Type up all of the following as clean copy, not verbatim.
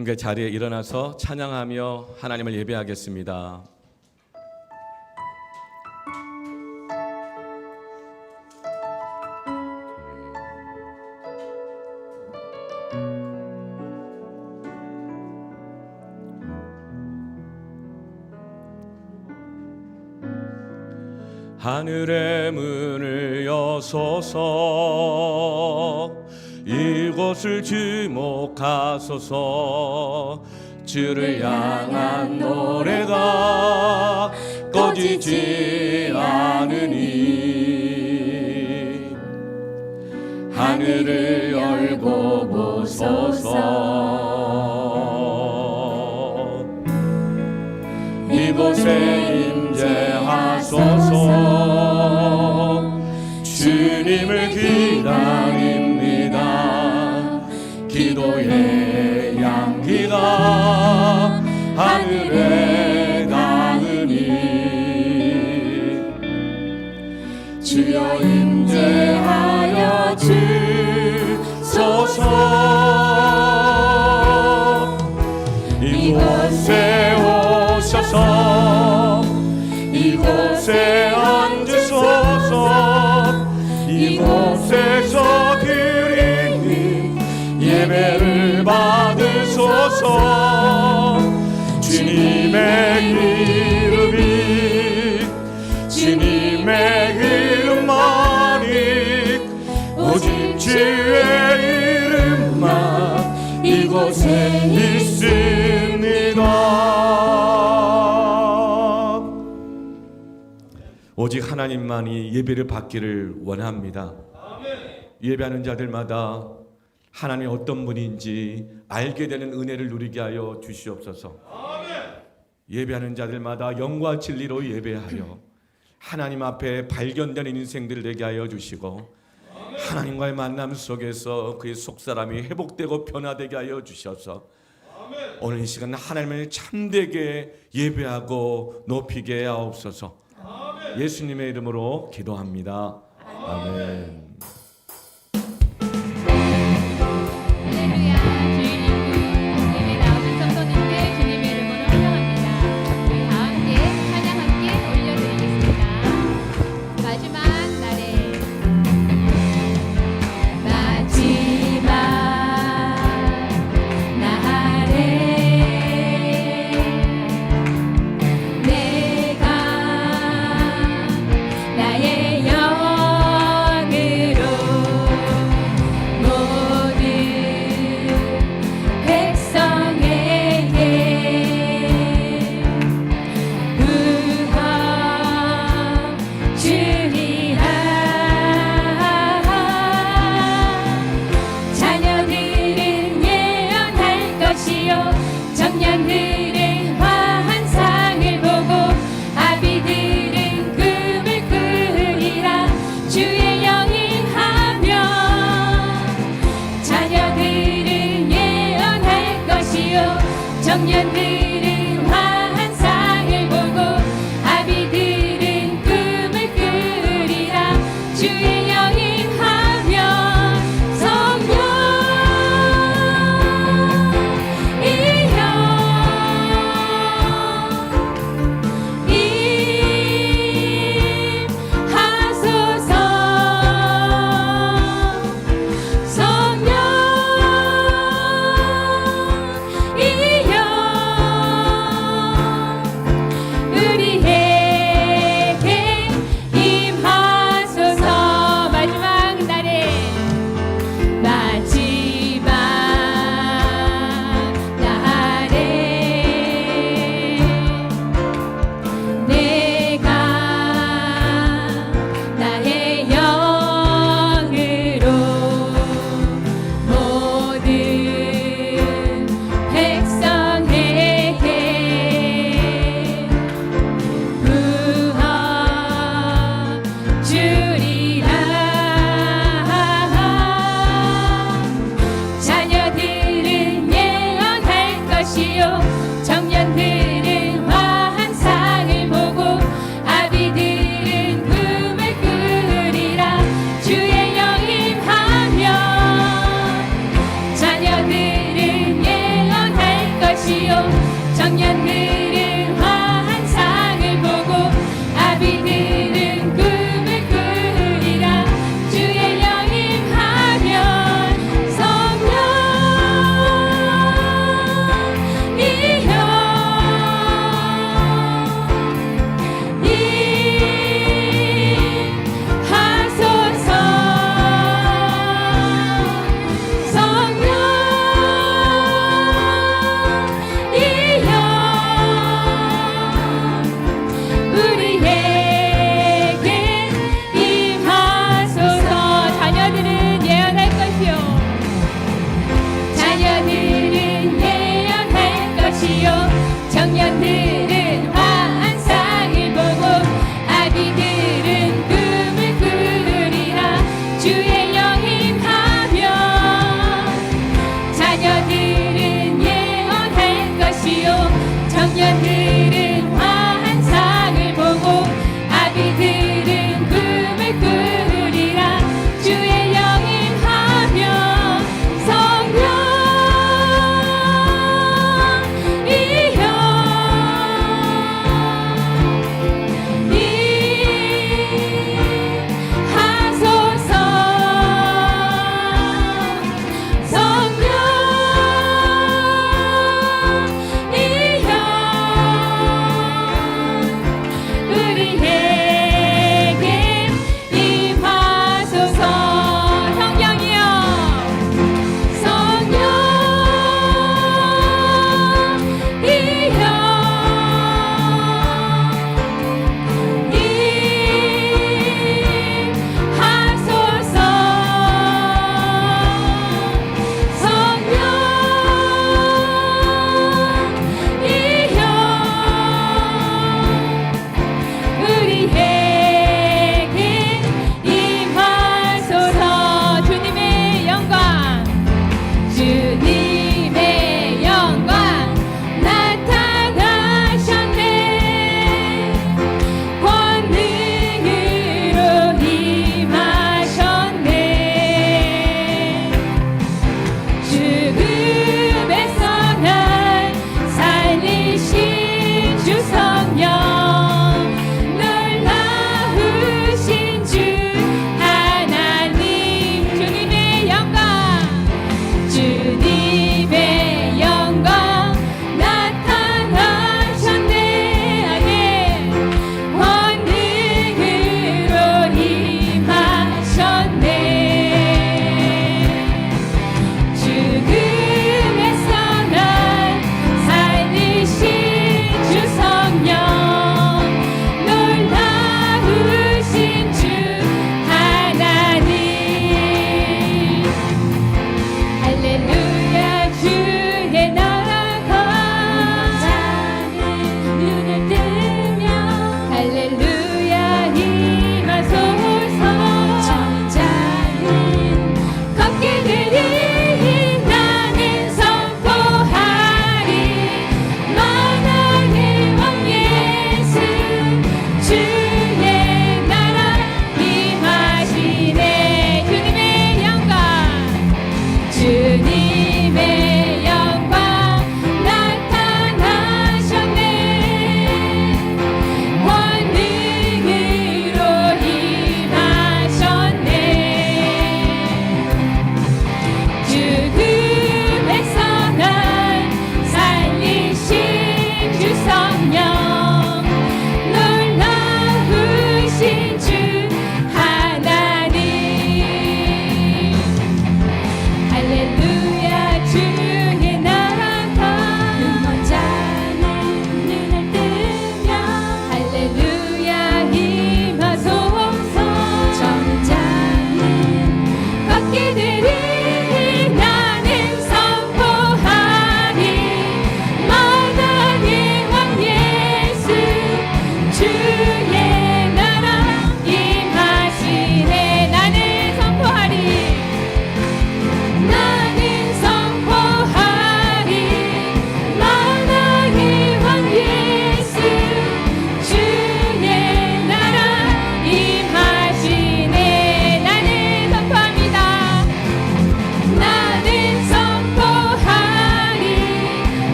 함께 자리에 일어나서 찬양하며 하나님을 예배하겠습니다. 하늘의 문을 여소서, 이곳을 주목하소서. 주를 향한 노래가 꺼지지 않으니 하늘을 열고 보소서. 이곳에 임재하소서. 주님을 기다립니다. 기도의 향기가 하늘에 닿으니 주여 임재하여 주소서. 이곳에 오셔서 이곳에 앉으소서. 이곳에서 드리는 예배를 받으소서. 주님의 이름이 주님의 이름만이 오직 주의 이름만 이곳에 있습니다. 오직 하나님만이 예배를 받기를 원합니다. 예배하는 자들마다 하나님이 어떤 분인지 알게 되는 은혜를 누리게 하여 주시옵소서. 예배하는 자들마다 영과 진리로 예배하여 하나님 앞에 발견되는 인생들을 되게 하여 주시고 하나님과의 만남 속에서 그의 속사람이 회복되고 변화되게 하여 주셔서 오늘 이 시간 하나님을 참되게 예배하고 높이게 하옵소서. 예수님의 이름으로 기도합니다. 아멘. 청년들은 환상을 보고 아비들은 꿈을 꾸리라. 주의 영입하며 성령이여 임하소서. 성령이여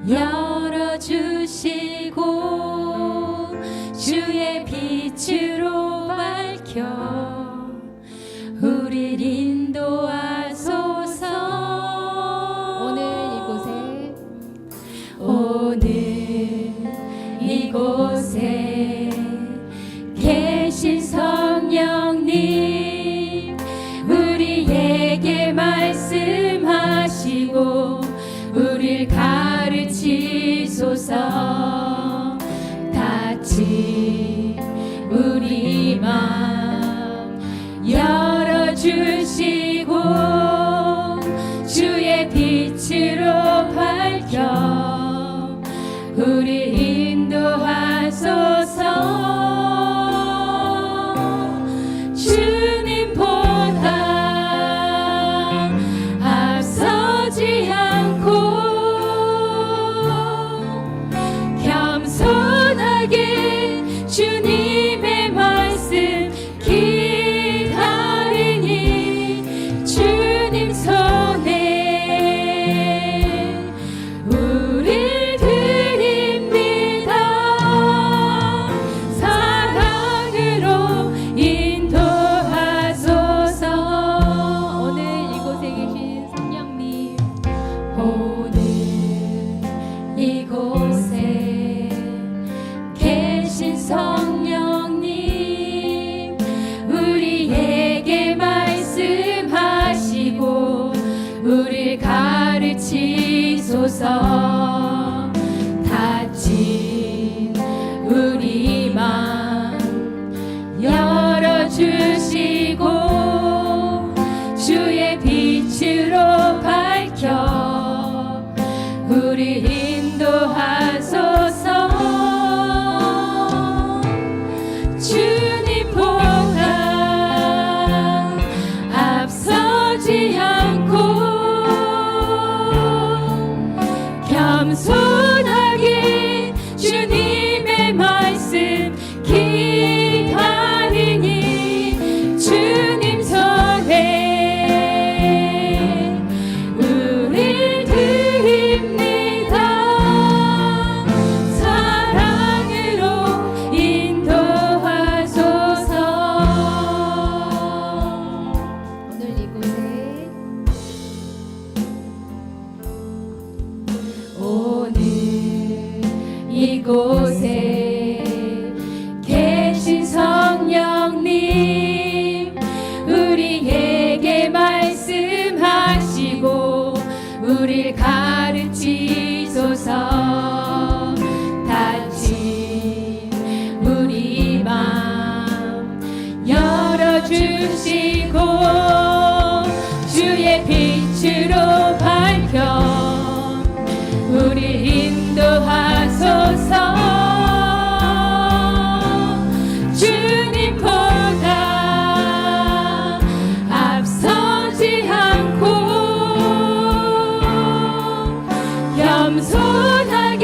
열어주시고 주의 빛으로 밝혀 우릴 인도하소서. 오늘 이곳에 계신 성령님, 우리에게 말씀하시고 우릴 가르치소서. 닫힌 우리 맘 열어주시고 주의 빛으로 밝혀 우릴 인도하소서. 주님보다 앞서지 않고 겸손하게 주님의 말씀 기다리니 주님 손에 우릴 드립니다. 사랑으로 인도하소서. 오늘 이곳에 계신 성령님, 오늘 이곳에 계신 성령님, 우리에게 말씀하시고 우릴 가르치소서. 닫힌 우리 맘 열어주시고 주의 빛으로 밝혀 우릴 인도하소서. 주님보다 앞서지 않고 겸손하게 주님의 말씀 기다리니 주님 손에 우릴 드립니다. 사랑으로 인도하소서. 오늘 이곳에 계신 성령님, 우리에게 말씀하시고 우릴 가르치소서. 닫힌 우리 맘 열어주시고 주의 빛으로 밝혀 우릴 인도하소서. 주님보다 앞서지 않고 겸손하게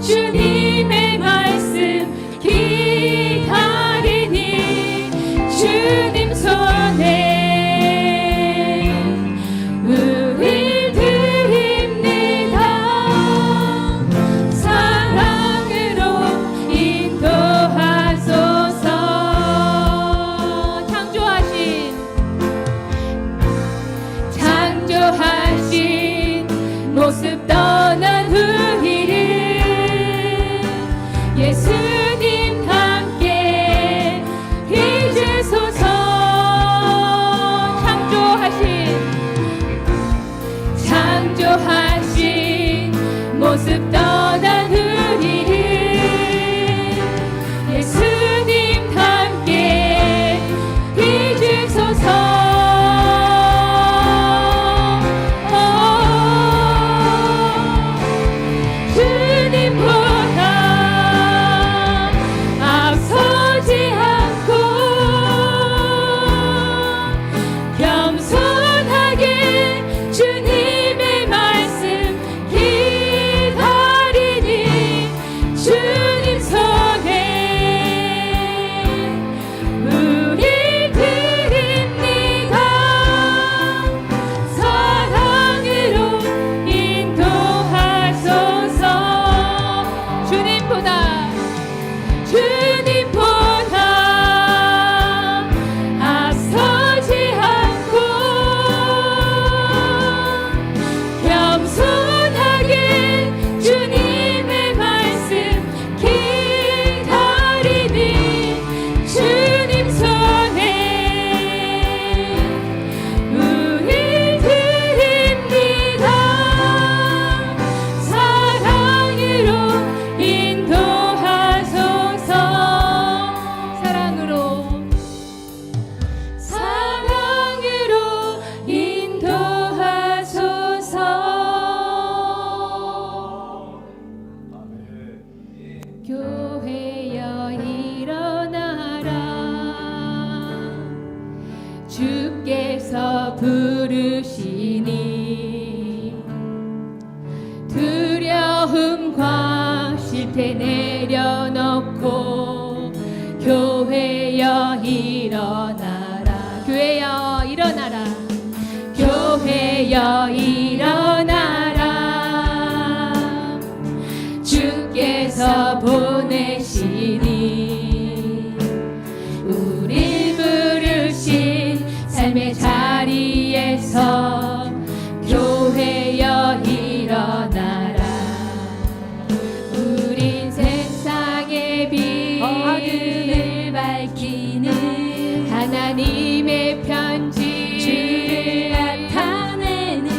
주님의 말씀 기다리니 주님 손에 우릴 드립니다. 사랑으로 인도하소서. 창조하신 모습 떠난 우리를 예수님 함께 빚으소서. 창조하신 모습 떠난 우리를 예수님 함께 빚으소서. 주님보다 앞서지 않고 겸손하게 주님의 말씀 기다리니 교회여 일어나라 주께서 부르시니 두려움과 실패 내려놓고 교회여 일어나라 교회여 일어나라 교회여 일어나라 주께서 보내시니 우리 부르신 삶의 자리에서 교회여 일어나라 우린 세상의 빛 어둠을 밝히는 하나님의 편지 주를 나타내는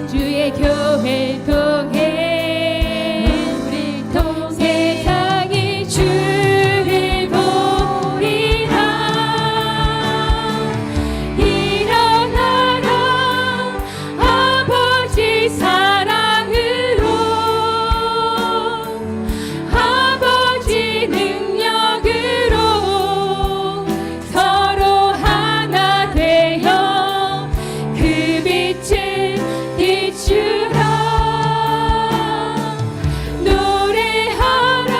주의 교회를 통해 우리 통 세상이 주를 보리라 일어나라 아버지 사랑으로 아버지 능력으로 서로 하나 되어 그 빛을 비추라 노래하라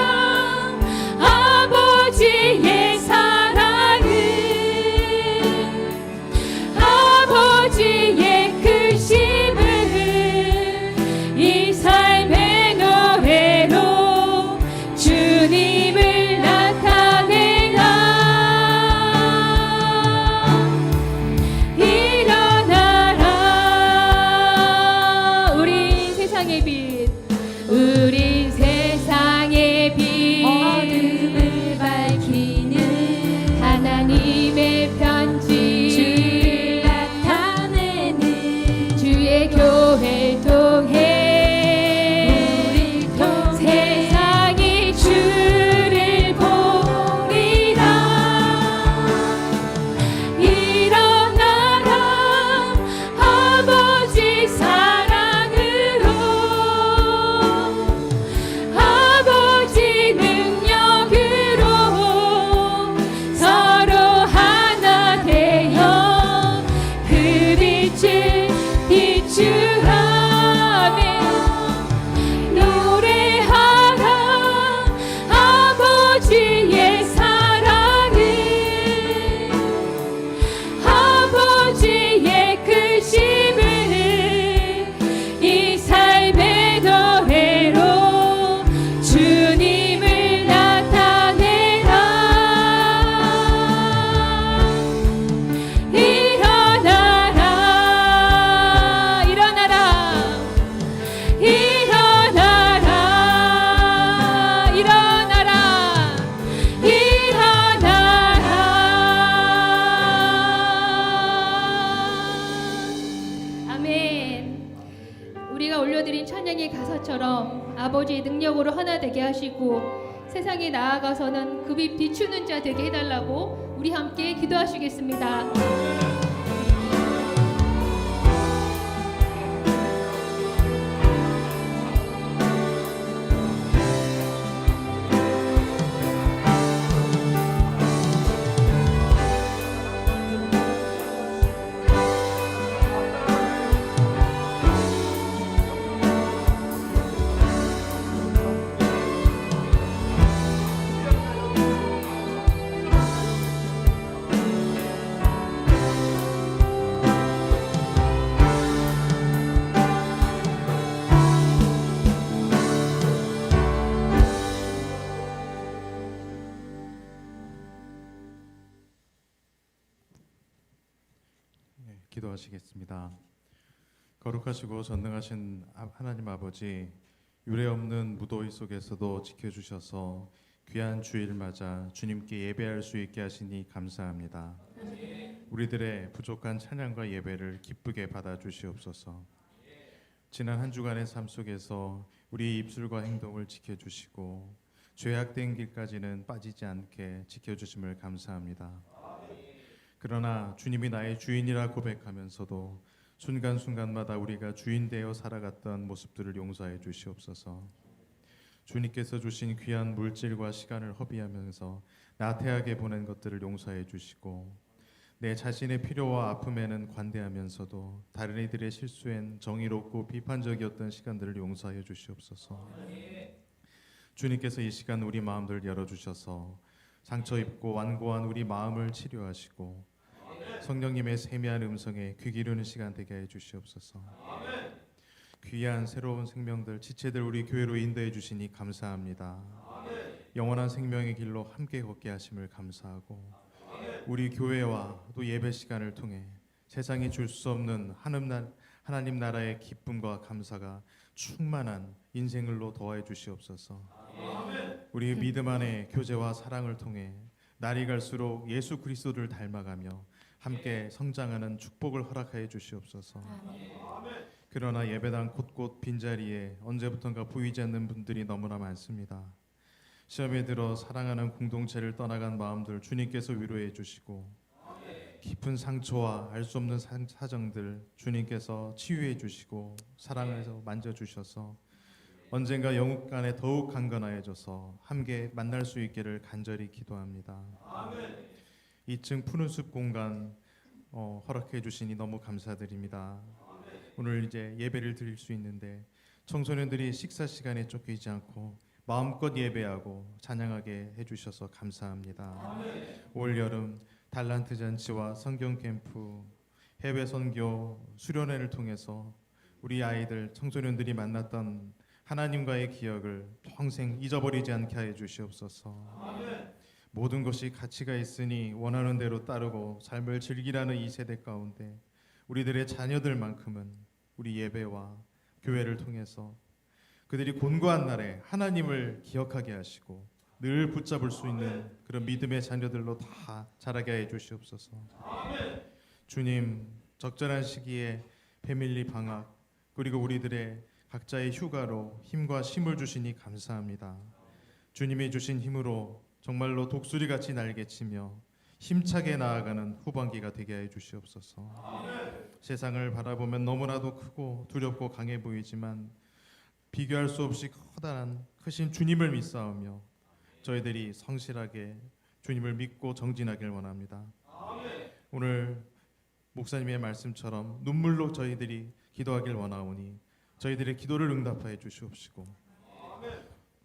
아버지의 사랑을 아버지의 크심을 이 삶의 노래로 주님을 나타내라 일어나라 우린 세상의 빛 우린 세상의 빛 어둠을 밝히는 하나님의 편지 주를 나타내는 주의 교회를 통해 우리 통 세상이 주를 보리라 일어나라 아버지 사랑으로 아버지 능력으로 서로 하나 되어 그 빛을 비추라 노래하라 아버지의 사랑을 아버지의 크심을 이 삶의 노래로 주님을 나타내라 일어나라 일어나라 일어나라 일어나라 일어나라 아멘 우리가 올려드린 찬양의 가사처럼 아버지의 능력으로 하나 되게 하시고 세상에 나아가서는 그 빛 비추는 자 되게 해달라고 우리 함께 기도하시겠습니다. 기도하시겠습니다. 거룩하시고 전능하신 하나님 아버지, 유례 없는 무더위 속에서도 지켜주셔서 귀한 주일 맞아 주님께 예배할 수 있게 하시니 감사합니다. 우리들의 부족한 찬양과 예배를 기쁘게 받아주시옵소서. 지난 한 주간의 삶 속에서 우리 입술과 행동을 지켜주시고 죄악된 길까지는 빠지지 않게 지켜주심을 감사합니다. 그러나 주님이 나의 주인이라 고백하면서도 순간순간마다 우리가 주인 되어 살아갔던 모습들을 용서해 주시옵소서. 주님께서 주신 귀한 물질과 시간을 허비하면서 나태하게 보낸 것들을 용서해 주시고 내 자신의 필요와 아픔에는 관대하면서도 다른 이들의 실수엔 정의롭고 비판적이었던 시간들을 용서하여 주시옵소서. 주님께서 이 시간 우리 마음들을 열어주셔서 상처 입고 완고한 우리 마음을 치료하시고 성령님의 세미한 음성에 귀 기르는 시간 되게 해 주시옵소서. 귀한 새로운 생명들, 지체들 우리 교회로 인도해 주시니 감사합니다. 영원한 생명의 길로 함께 걷게 하심을 감사하고 우리 교회와 또 예배 시간을 통해 세상이 줄 수 없는 하나님 나라의 기쁨과 감사가 충만한 인생을로 더해 주시옵소서. 우리 믿음 안에 교제와 사랑을 통해 날이 갈수록 예수 그리스도를 닮아가며 함께 성장하는 축복을 허락하여 주시옵소서. 그러나 예배당 곳곳 빈자리에 언제부턴가 보이지 않는 분들이 너무나 많습니다. 시험에 들어 사랑하는 공동체를 떠나간 마음들 주님께서 위로해 주시고 깊은 상처와 알 수 없는 사정들 주님께서 치유해 주시고 사랑해서 만져주셔서 언젠가 영국 간에 더욱 강건하여져서 함께 만날 수 있기를 간절히 기도합니다. 2층 푸른 숲 공간 허락해 주시니 너무 감사드립니다. 오늘 이제 예배를 드릴 수 있는데 청소년들이 식사 시간에 쫓기지 않고 마음껏 예배하고 찬양하게 해주셔서 감사합니다. 올 여름 달란트 잔치와 성경 캠프, 해외 선교, 수련회를 통해서 우리 아이들, 청소년들이 만났던 하나님과의 기억을 평생 잊어버리지 않게 해 주시옵소서. 모든 것이 가치가 있으니 원하는 대로 따르고 삶을 즐기라는 이 세대 가운데 우리들의 자녀들만큼은 우리 예배와 교회를 통해서 그들이 곤고한 날에 하나님을 기억하게 하시고 늘 붙잡을 수 있는 그런 믿음의 자녀들로 다 자라게 해 주시옵소서. 주님, 적절한 시기에 패밀리 방학 그리고 우리들의 각자의 휴가로 힘과 힘을 주시니 감사합니다. 주님이 주신 힘으로 정말로 독수리같이 날개치며 힘차게 나아가는 후반기가 되게 해 주시옵소서. 세상을 바라보면 너무나도 크고 두렵고 강해 보이지만 비교할 수 없이 커다란 크신 주님을 믿사오며 저희들이 성실하게 주님을 믿고 정진하길 원합니다. 오늘 목사님의 말씀처럼 눈물로 저희들이 기도하길 원하오니 저희들의 기도를 응답하여 주시옵시고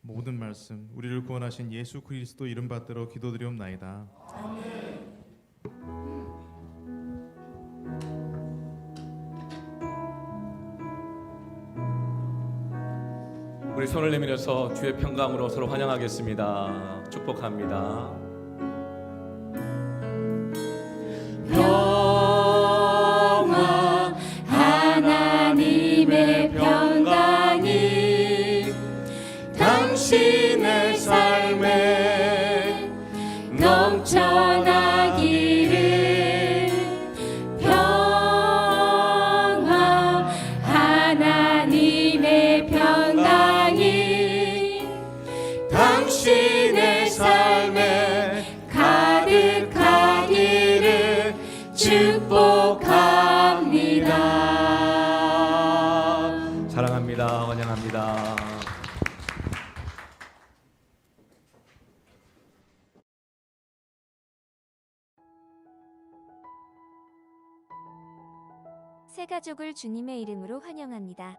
모든 말씀 우리를 구원하신 예수 그리스도 이름 받들어 기도드리옵나이다. 우리 손을 내밀어서 주의 평강으로 서로 환영하겠습니다. 축복합니다. 평화 하나님의 평강이 당신의 삶에 넘쳐나기를. 평화 하나님의 평강이 당신의 삶에 가득하기를 축복합니다. 사랑합니다. 환영합니다. 새가족을 주님의 이름으로 환영합니다.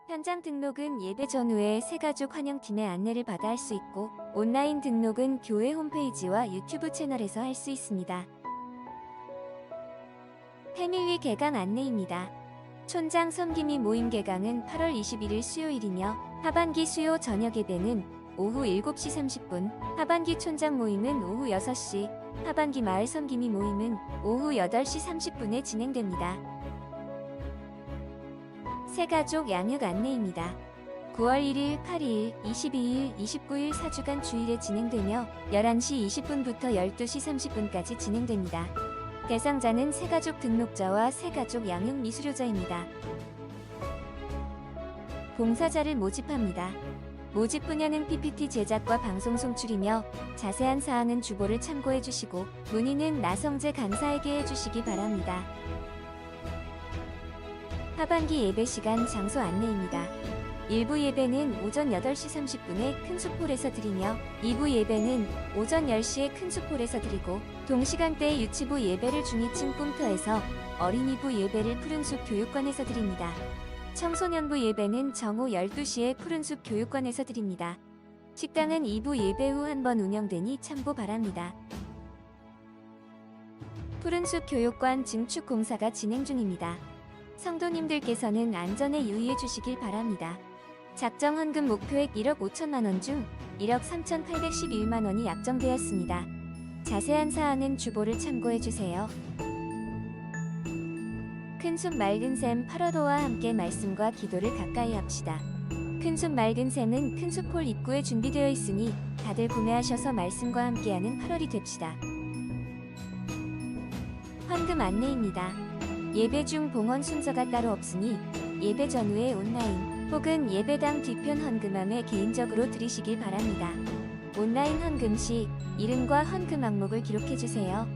현장 등록은 예배 전후에 새가족 환영팀의 안내를 받아 할 수 있고 온라인 등록은 교회 홈페이지와 유튜브 채널에서 할 수 있습니다. 패밀리 개강 안내입니다. 촌장 섬김이 모임 개강은 8월 21일 수요일이며 하반기 수요 저녁 예배는 오후 7시 30분, 하반기 촌장 모임은 오후 6시, 하반기 마을 섬김이 모임은 오후 8시 30분에 진행됩니다. 새가족 양육 안내입니다. 9월 1일, 8일, 22일, 29일 4주간 주일에 진행되며 11시 20분부터 12시 30분까지 진행됩니다. 대상자는 새가족 등록자와 새가족 양육 미수료자입니다. 봉사자를 모집합니다. 모집 분야는 PPT 제작과 방송 송출이며 자세한 사항은 주보를 참고해 주시고 문의는 나성재 강사에게 해주시기 바랍니다. 하반기 예배 시간 장소 안내입니다. 1부 예배는 오전 8시 30분에 큰숲홀에서 드리며 2부 예배는 오전 10시에 큰숲홀에서 드리고 동시간대에 유치부 예배를 중위층 꿈터에서 어린이부 예배를 푸른숲 교육관에서 드립니다. 청소년부 예배는 정오 12시에 푸른숲 교육관에서 드립니다. 식당은 2부 예배 후 한 번 운영되니 참고 바랍니다. 푸른숲 교육관 증축 공사가 진행 중입니다. 성도님들께서는 안전에 유의해 주시길 바랍니다. 작정 헌금 목표액 1억 5천만 원 중 1억 3,811만 원이 약정되었습니다. 자세한 사항은 주보를 참고해 주세요. 큰숲 맑은 샘 8월호와 함께 말씀과 기도를 가까이 합시다. 큰숲 맑은 샘은 큰숲홀 입구에 준비되어 있으니 다들 구매하셔서 말씀과 함께하는 8월이 됩시다. 헌금 안내입니다. 예배 중 봉헌 순서가 따로 없으니 예배 전후에 온라인 혹은 예배당 뒤편 헌금함에 개인적으로 드리시길 바랍니다. 온라인 헌금 시 이름과 헌금 항목을 기록해 주세요.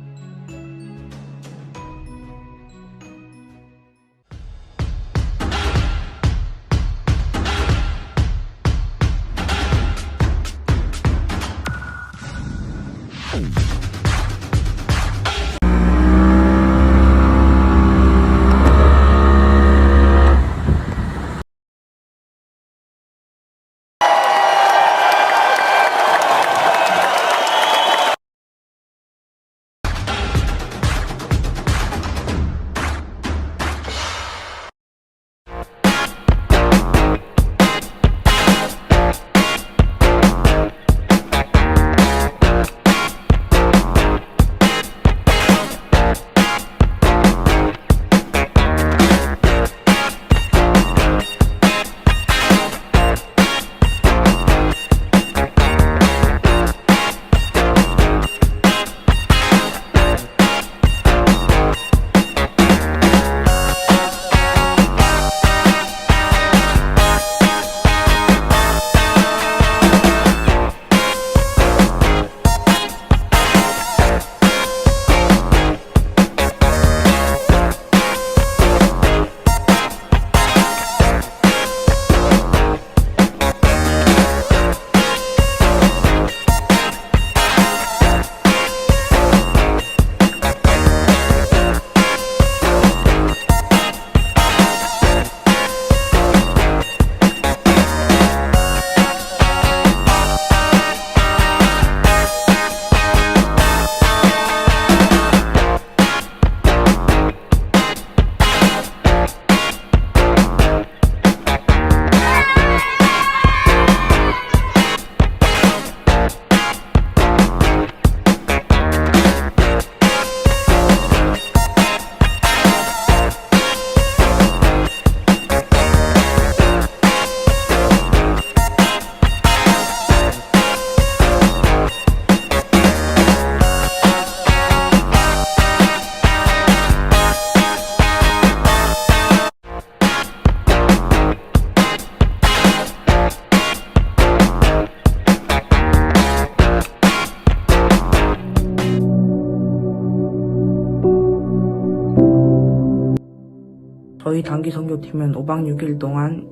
저희 단기 선교팀은 5박 6일 동안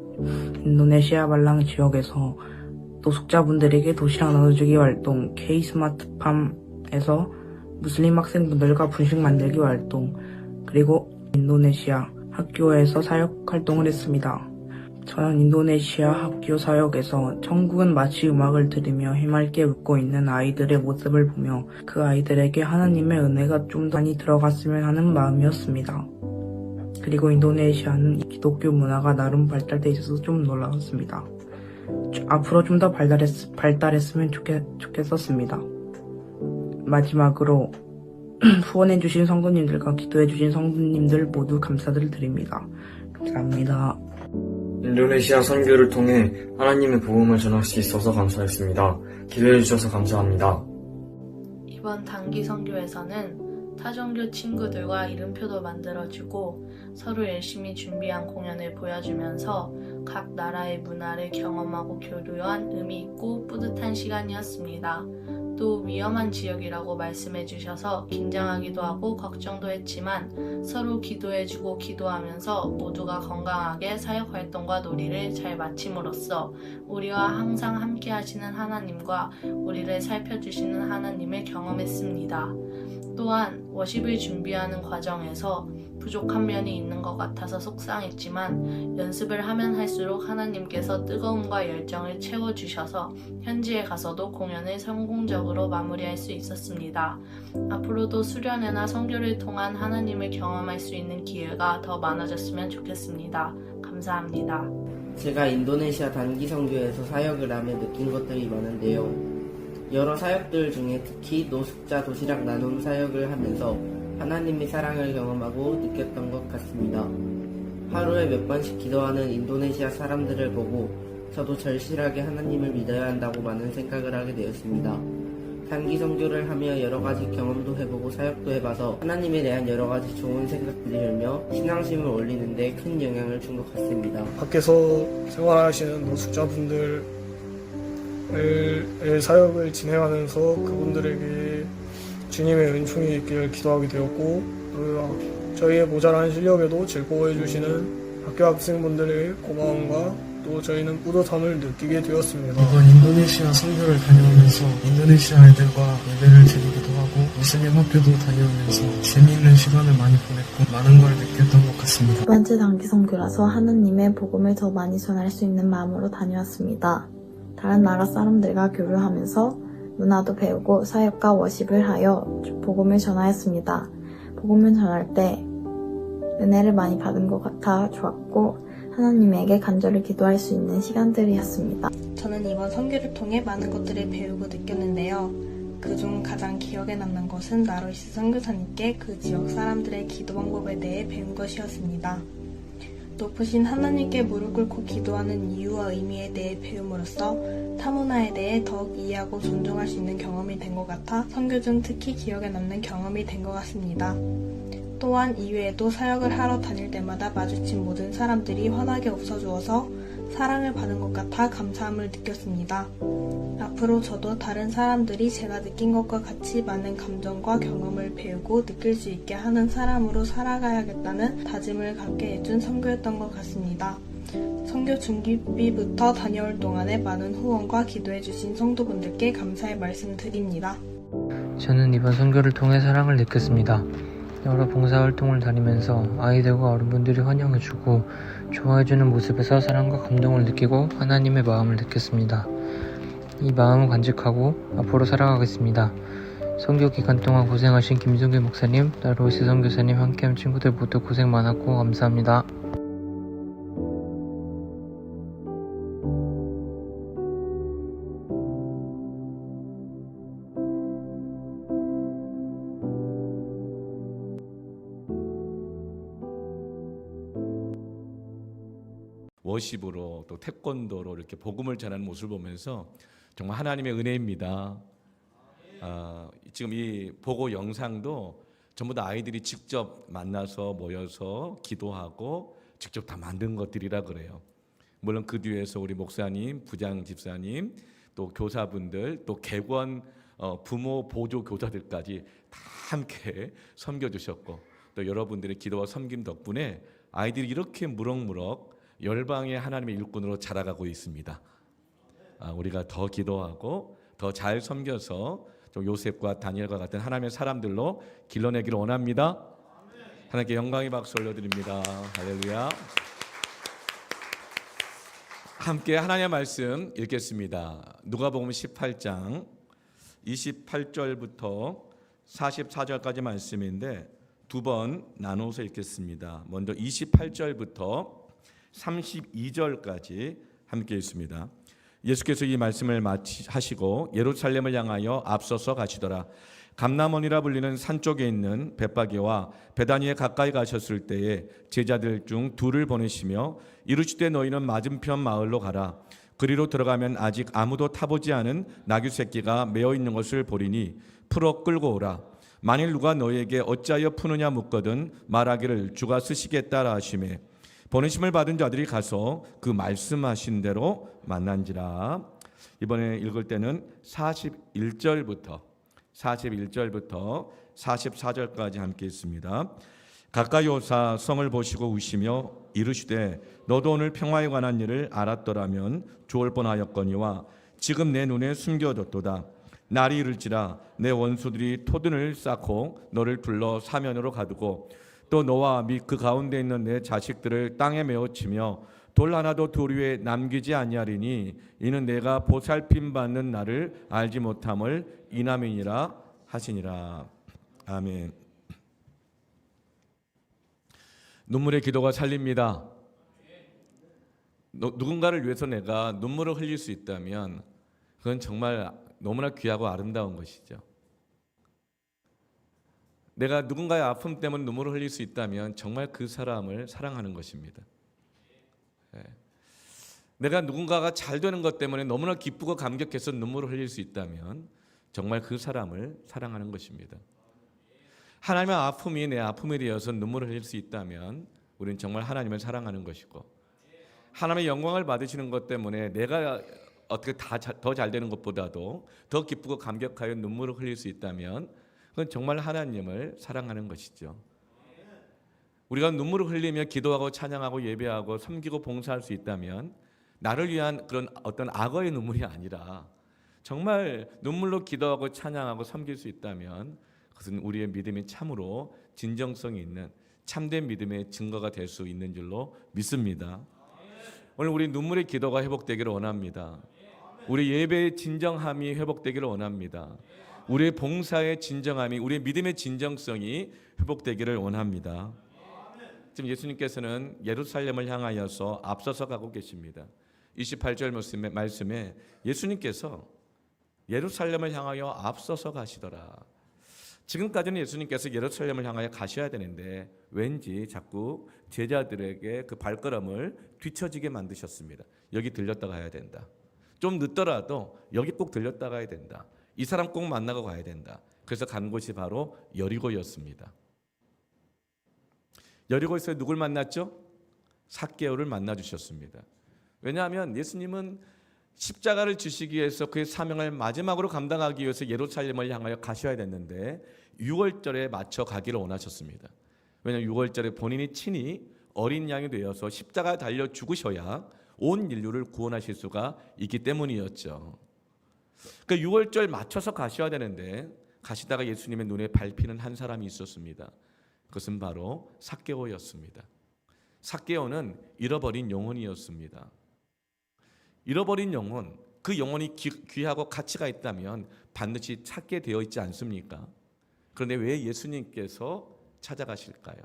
인도네시아 말랑 지역에서 노숙자분들에게 도시락 나눠주기 활동, K-스마트팜에서 무슬림 학생분들과 분식 만들기 활동, 그리고 인도네시아 학교에서 사역 활동을 했습니다. 저는 인도네시아 학교 사역에서 천국은 마치 음악을 들으며 해맑게 웃고 있는 아이들의 모습을 보며 그 아이들에게 하나님의 은혜가 좀 더 많이 들어갔으면 하는 마음이었습니다. 그리고 인도네시아는 기독교 문화가 나름 발달돼 있어서 좀 놀라웠습니다. 앞으로 좀 더 발달했으면 좋겠었습니다. 마지막으로 후원해주신 성도님들과 기도해주신 성도님들 모두 감사를 드립니다. 감사합니다. 인도네시아 선교를 통해 하나님의 복음을 전할 수 있어서 감사했습니다. 기도해주셔서 감사합니다. 이번 단기 선교에서는 타종교 친구들과 이름표도 만들어주고 서로 열심히 준비한 공연을 보여주면서 각 나라의 문화를 경험하고 교류한 의미 있고 뿌듯한 시간이었습니다. 또 위험한 지역이라고 말씀해 주셔서 긴장하기도 하고 걱정도 했지만 서로 기도해주고 기도하면서 모두가 건강하게 사역활동과 놀이를 잘 마침으로써 우리와 항상 함께 하시는 하나님과 우리를 살펴주시는 하나님을 경험했습니다. 또한 워십을 준비하는 과정에서 부족한 면이 있는 것 같아서 속상했지만 연습을 하면 할수록 하나님께서 뜨거움과 열정을 채워주셔서 현지에 가서도 공연을 성공적으로 마무리할 수 있었습니다. 앞으로도 수련회나 선교를 통한 하나님을 경험할 수 있는 기회가 더 많아졌으면 좋겠습니다. 감사합니다. 제가 인도네시아 단기 선교에서 사역을 하며 느낀 것들이 많은데요. 여러 사역들 중에 특히 노숙자 도시락 나눔 사역을 하면서 하나님의 사랑을 경험하고 느꼈던 것 같습니다. 하루에 몇 번씩 기도하는 인도네시아 사람들을 보고 저도 절실하게 하나님을 믿어야 한다고 많은 생각을 하게 되었습니다. 단기 선교를 하며 여러 가지 경험도 해보고 사역도 해봐서 하나님에 대한 여러 가지 좋은 생각들이 들며 신앙심을 올리는 데 큰 영향을 준 것 같습니다. 밖에서 생활하시는 노숙자분들의 사역을 진행하면서 그분들에게 주님의 은총이 있기를 기도하게 되었고, 또 저희의 모자란 실력에도 즐거워해 주시는 학교 학생분들의 고마움과 또 저희는 뿌듯함을 느끼게 되었습니다. 이번 인도네시아 선교를 다녀오면서 인도네시아 애들과 예배를 드리기도 하고 무슬림 학교도 다녀오면서 재미있는 시간을 많이 보냈고 많은 걸 느꼈던 것 같습니다. 두 번째 단기 선교라서 하느님의 복음을 더 많이 전할 수 있는 마음으로 다녀왔습니다. 다른 나라 사람들과 교류하면서 문화도 배우고 사역과 워십을 하여 복음을 전하였습니다. 복음을 전할 때 은혜를 많이 받은 것 같아 좋았고 하나님에게 간절히 기도할 수 있는 시간들이었습니다. 저는 이번 선교를 통해 많은 것들을 배우고 느꼈는데요. 그중 가장 기억에 남는 것은 나로이스 선교사님께 그 지역 사람들의 기도 방법에 대해 배운 것이었습니다. 높으신 하나님께 무릎 꿇고 기도하는 이유와 의미에 대해 배움으로써 타 문화에 대해 더욱 이해하고 존중할 수 있는 경험이 된 것 같아 선교 중 특히 기억에 남는 경험이 된 것 같습니다. 또한 이외에도 사역을 하러 다닐 때마다 마주친 모든 사람들이 환하게 웃어주어서 사랑을 받은 것 같아 감사함을 느꼈습니다. 앞으로 저도 다른 사람들이 제가 느낀 것과 같이 많은 감정과 경험을 배우고 느낄 수 있게 하는 사람으로 살아가야겠다는 다짐을 갖게 해준 선교였던 것 같습니다. 선교 준비부터 다녀올 동안에 많은 후원과 기도해주신 성도분들께 감사의 말씀 드립니다. 저는 이번 선교를 통해 사랑을 느꼈습니다. 여러 봉사활동을 다니면서 아이들과 어른분들이 환영해주고 좋아해주는 모습에서 사랑과 감동을 느끼고 하나님의 마음을 느꼈습니다. 이 마음을 간직하고 앞으로 살아가겠습니다. 선교 기간 동안 고생하신 김성규 목사님, 나로이스 선교사님 함께한 친구들 모두 고생 많았고 감사합니다. 워십으로 또 태권도로 이렇게 복음을 전하는 모습을 보면서 정말 하나님의 은혜입니다. 지금 이 보고 영상도 전부 다 아이들이 직접 만나서 모여서 기도하고 직접 다 만든 것들이라 그래요. 물론 그 뒤에서 우리 목사님, 부장 집사님, 또 교사분들, 또 객원 부모 보조 교사들까지 다 함께 섬겨주셨고 또 여러분들의 기도와 섬김 덕분에 아이들이 이렇게 무럭무럭 열방의 하나님의 일꾼으로 자라가고 있습니다. 우리가 더 기도하고 더 잘 섬겨서 좀 요셉과 다니엘과 같은 하나님의 사람들로 길러내기를 원합니다. 하나님께 영광의 박수 올려드립니다. 할렐루야. 함께 하나님의 말씀 읽겠습니다. 누가복음 18장 28절부터 44절까지 말씀인데 두 번 나눠서 읽겠습니다. 먼저 28절부터 32절까지 함께 있습니다. 예수께서 이 말씀을 하시고 예루살렘을 향하여 앞서서 가시더라. 감람원이라 불리는 산 쪽에 있는 벳바게와 베다니에 가까이 가셨을 때에 제자들 중 둘을 보내시며 이르시되 너희는 맞은편 마을로 가라. 그리로 들어가면 아직 아무도 타보지 않은 나귀 새끼가 메어 있는 것을 보리니 풀어 끌고 오라. 만일 누가 너에게 어찌하여 푸느냐 묻거든 말하기를 주가 쓰시겠다라 하시매 보내심을 받은 자들이 가서 그 말씀하신 대로 만난지라. 이번에 읽을 때는 41절부터 44절까지 함께 있습니다. 가까이 오사 성을 보시고 우시며 이르시되 너도 오늘 평화에 관한 일을 알았더라면 좋을 뻔하였거니와 지금 내 눈에 숨겨졌도다. 날이 이를지라 내 원수들이 토둔을 쌓고 너를 둘러 사면으로 가두고 또 너와 및 그 가운데 있는 내 자식들을 땅에 메어치며 돌 하나도 돌 위에 남기지 아니하리니 이는 내가 보살핌 받는 나를 알지 못함을 인함이니라 하시니라. 아멘. 눈물의 기도가 살립니다. 누군가를 위해서 내가 눈물을 흘릴 수 있다면 그건 정말 너무나 귀하고 아름다운 것이죠. 내가 누군가의 아픔 때문에 눈물을 흘릴 수 있다면 정말 그 사람을 사랑하는 것입니다. 내가 누군가가 잘 되는 것 때문에 너무나 기쁘고 감격해서 눈물을 흘릴 수 있다면 정말 그 사람을 사랑하는 것입니다. 하나님의 아픔이 내 아픔에 대해서 눈물을 흘릴 수 있다면 우리는 정말 하나님을 사랑하는 것이고, 하나님의 영광을 받으시는 것 때문에 내가 어떻게 더 잘 되는 것보다도 더 기쁘고 감격하여 눈물을 흘릴 수 있다면 그건 정말 하나님을 사랑하는 것이죠. 우리가 눈물을 흘리며 기도하고 찬양하고 예배하고 섬기고 봉사할 수 있다면 나를 위한 그런 어떤 악어의 눈물이 아니라 정말 눈물로 기도하고 찬양하고 섬길 수 있다면 그것은 우리의 믿음이 참으로 진정성이 있는 참된 믿음의 증거가 될 수 있는 줄로 믿습니다. 오늘 우리 눈물의 기도가 회복되기를 원합니다. 우리 예배의 진정함이 회복되기를 원합니다. 우리의 봉사의 진정함이, 우리의 믿음의 진정성이 회복되기를 원합니다. 지금 예수님께서는 예루살렘을 향하여서 앞서서 가고 계십니다. 28절 말씀에 예수님께서 예루살렘을 향하여 앞서서 가시더라. 지금까지는 예수님께서 예루살렘을 향하여 가셔야 되는데 왠지 자꾸 제자들에게 그 발걸음을 뒤처지게 만드셨습니다. 여기 들렸다 가야 된다. 좀 늦더라도 여기 꼭 들렸다 가야 된다. 이 사람 꼭 만나고 가야 된다. 그래서 간 곳이 바로 여리고였습니다. 여리고에서 누굴 만났죠? 삭개오를 만나 주셨습니다. 왜냐하면 예수님은 십자가를 지시기 위해서 그의 사명을 마지막으로 감당하기 위해서 예루살렘을 향하여 가셔야 됐는데 6월절에 맞춰 가기를 원하셨습니다. 왜냐하면 6월절에 본인이 친히 어린 양이 되어서 십자가에 달려 죽으셔야 온 인류를 구원하실 수가 있기 때문이었죠. 그 6월절 맞춰서 가셔야 되는데 가시다가 예수님의 눈에 밟히는 한 사람이 있었습니다. 그것은 바로 삭개오였습니다. 삭개오는 잃어버린 영혼이었습니다. 잃어버린 영혼, 그 영혼이 귀하고 가치가 있다면 반드시 찾게 되어 있지 않습니까? 그런데 왜 예수님께서 찾아가실까요?